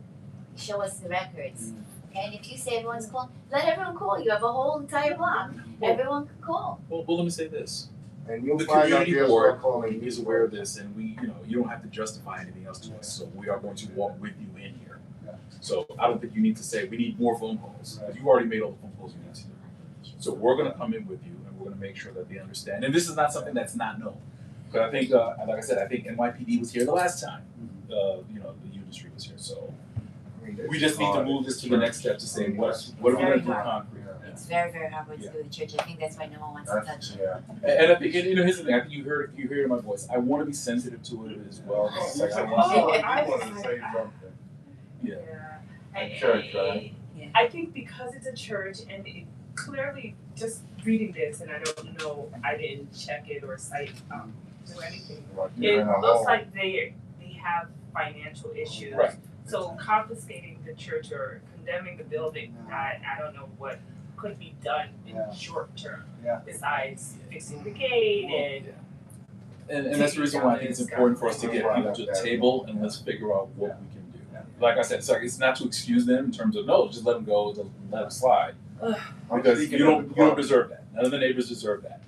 show us the records. Okay, and if you say everyone's calling, let everyone call. You have a whole entire block. Everyone can call. Well, let me say this. And you'll The find out community they'll board start calling is you. aware of this, and we, you know, you don't have to justify anything else to us. So we are going to walk with you in here. Yeah. So I don't think you need to say we need more phone calls. Because you've already made all the phone calls you need to do. So we're going to come in with you, and we're going to make sure that they understand. And this is not something that's not known. But I think, like I said, I think NYPD was here the last time. You know, the industry was here. So I mean, we just need to move this to the next step to say what are we going to do concrete. It's very, very hard what to do with the church. I think that's why no one wants to touch it. Yeah. And I think, and, you know, here's the thing. I think you heard it in my voice. I want to be sensitive to it as well. It's like, I want to say something. Yeah. Church, right? I think because it's a church and it clearly just reading this, and I don't know, I didn't check it or cite or anything. It looks like they have financial issues. Right. So confiscating the church or condemning the building, I don't know what could be done in Yeah. short term. Yeah. Besides fixing the gate And that's the reason why I think it's important for us to get people to the table and let's figure out what we can do. Like I said, it's not to excuse them in terms of no, just let them go, let them slide. Because you don't deserve that. None of the neighbors deserve that.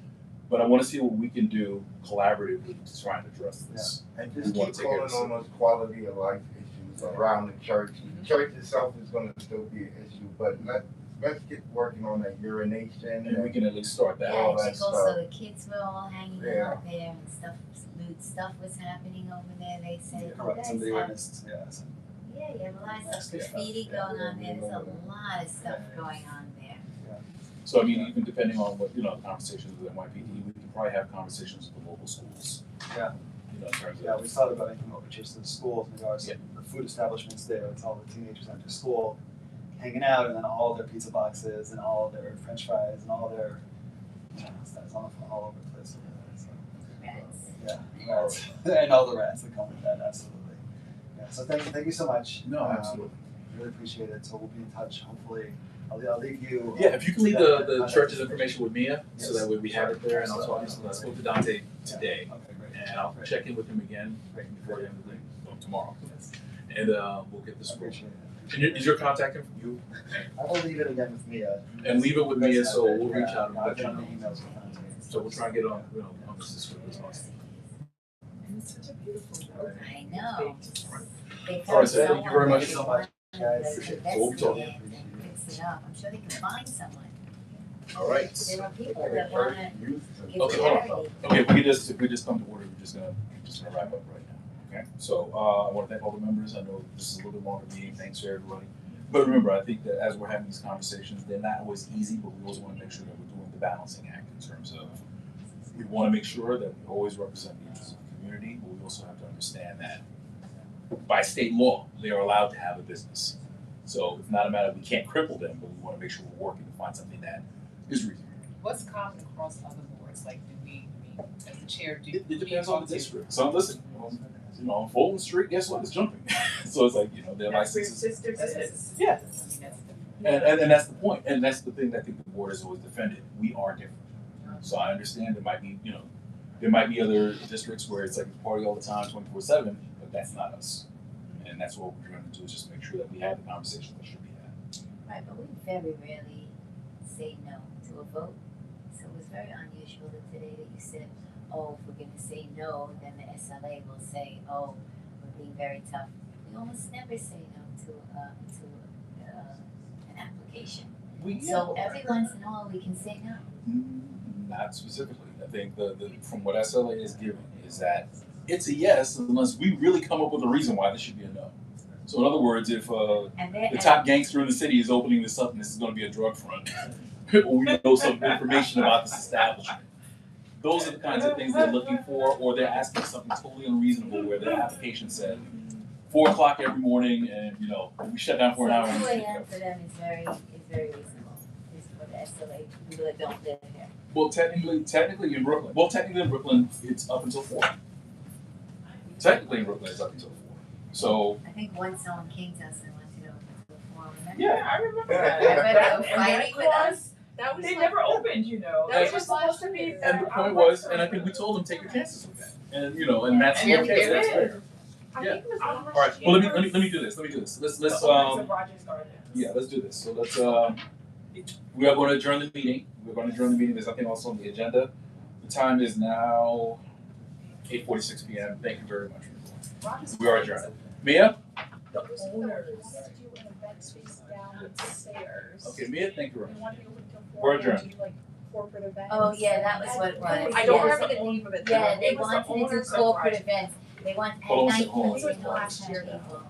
But I want to see what we can do collaboratively to try and address this. And We just wanna keep take care calling of this. on those quality of life issues around the church. The church itself is gonna still be an issue, but let's get working on that urination And we can at least start that. Yeah, all I that think stuff. also the kids were all hanging Yeah. out there and lewd stuff was happening over there. They said, you Correct, guys somebody have, witnessed, yeah, you have a lot of stuff, Yeah. graffiti going on there. There's a lot of stuff going on there. So I mean, even depending on what, you know, conversations with NYPD, we can probably have conversations with the local schools. Yeah. you know, in terms Yeah, of. we thought about making overtures to the schools, maybe our some the food establishments there, it's all the teenagers after school hanging out, and then all their pizza boxes and all their French fries and all their, stuff all over the place. So, yeah, rats, and all the rats that come with that, absolutely. Yeah, so thank you so much. No, absolutely. Really appreciate it. So we'll be in touch. Hopefully, I'll leave you. Yeah, if you can leave that the contact church's information with Mia, so Yes. that way we have it there, and I'll talk, I spoke to Dante today, Okay, great. and I'll check in with him again before the end of the day, well, tomorrow. And we'll get this. Appreciate it. And is your contact info you? I will leave it again with Mia. And leave it with Mia, so we'll reach Yeah, out and I'll let you send know. the emails with Dante. So we'll try and get on, you know, on this as quickly as possible. And it's such a beautiful building. I know. They All right, found so thank you very someone much. that So much, guys. invested So we'll be talking. in it and fix it up. I'm sure they can find someone. All right. There are people that wanna give Okay, hold on. charity. Okay, if we just come to order, we're just gonna wrap up right now, okay? So, I wanna thank all the members, I know this is a little bit longer meeting, thanks to everybody. But remember, I think that as we're having these conversations, they're not always easy, but we always wanna make sure that we're doing the balancing act in terms of, we wanna make sure that we always represent the interests of the community, but we also have to understand that by state law, they are allowed to have a business. So it's not a matter of we can't cripple them, but we wanna make sure we're working to find something that is reasonable. What's common across other boards, like do we, as the chair, do It we depends talk on the to- district. So listen, you know, on Fulton Street, guess what? It's jumping. So it's like, you know, their That's where licenses. sisters That's is. Yeah. I mean, that's the. And that's the point. And that's the thing that I think the board has always defended. We are different. So I understand there might be, you know, there might be other districts where it's like a party all the time, 24/7, but that's not us. And that's what we're trying to do is just make sure that we have the conversation that should be had. Right, but we very rarely say no to a vote. So it was very unusual that today that you said, oh, if we're gonna say no, then the SLA will say, oh, we're being very tough. We almost never say no to an application. So every once in a while we can say no. Not specifically. I think the from what SLA is giving is that it's a yes unless we really come up with a reason why this should be a no. So in other words, if And then the top gangster in the city is opening this up and this is going to be a drug front, or we know some information about this establishment. Those are the kinds of things they're looking for, or they're asking something totally unreasonable where their application said 4 o'clock every morning and, you know, we shut down for an hour. So and 2 we pick a.m. up. for them is very reasonable. Is for the SLA people that don't live here. Well, technically in Brooklyn, it's up until 4. Technically in Brooklyn, it's up until 4. So, I think once someone came to us and wanted to open till 4, remember? yeah. I remember Yeah. that. Remember they were And fighting that with us? clause, That was they like- never opened, you know. That They was were just supposed to last be year. there. And the point was, and I think we told them, take your chances with that. And, you know, and that's And okay, they that's did. fair. I Yeah. think it was All right, well, let me do this. Let's The owners of Rogers Gardens. yeah, let's do this. So let's, we are going to adjourn the meeting. We're going to adjourn the meeting. There's nothing else on the agenda. The time is now 8:46 p.m. Thank you very much. Rogers We are Gardens. adjourned. Mia? The owners. Do an event space down the stairs. Okay, Mia, thank you very We much. want to be open till 4. We're and adjourned. do like corporate events. Oh, yeah, that was what it was. I don't Yeah. remember the name of it. Yeah, they It was the wanted to do owners of corporate Rogers. events. They want at Hold on a night second, hold on a to second. know Last year, people.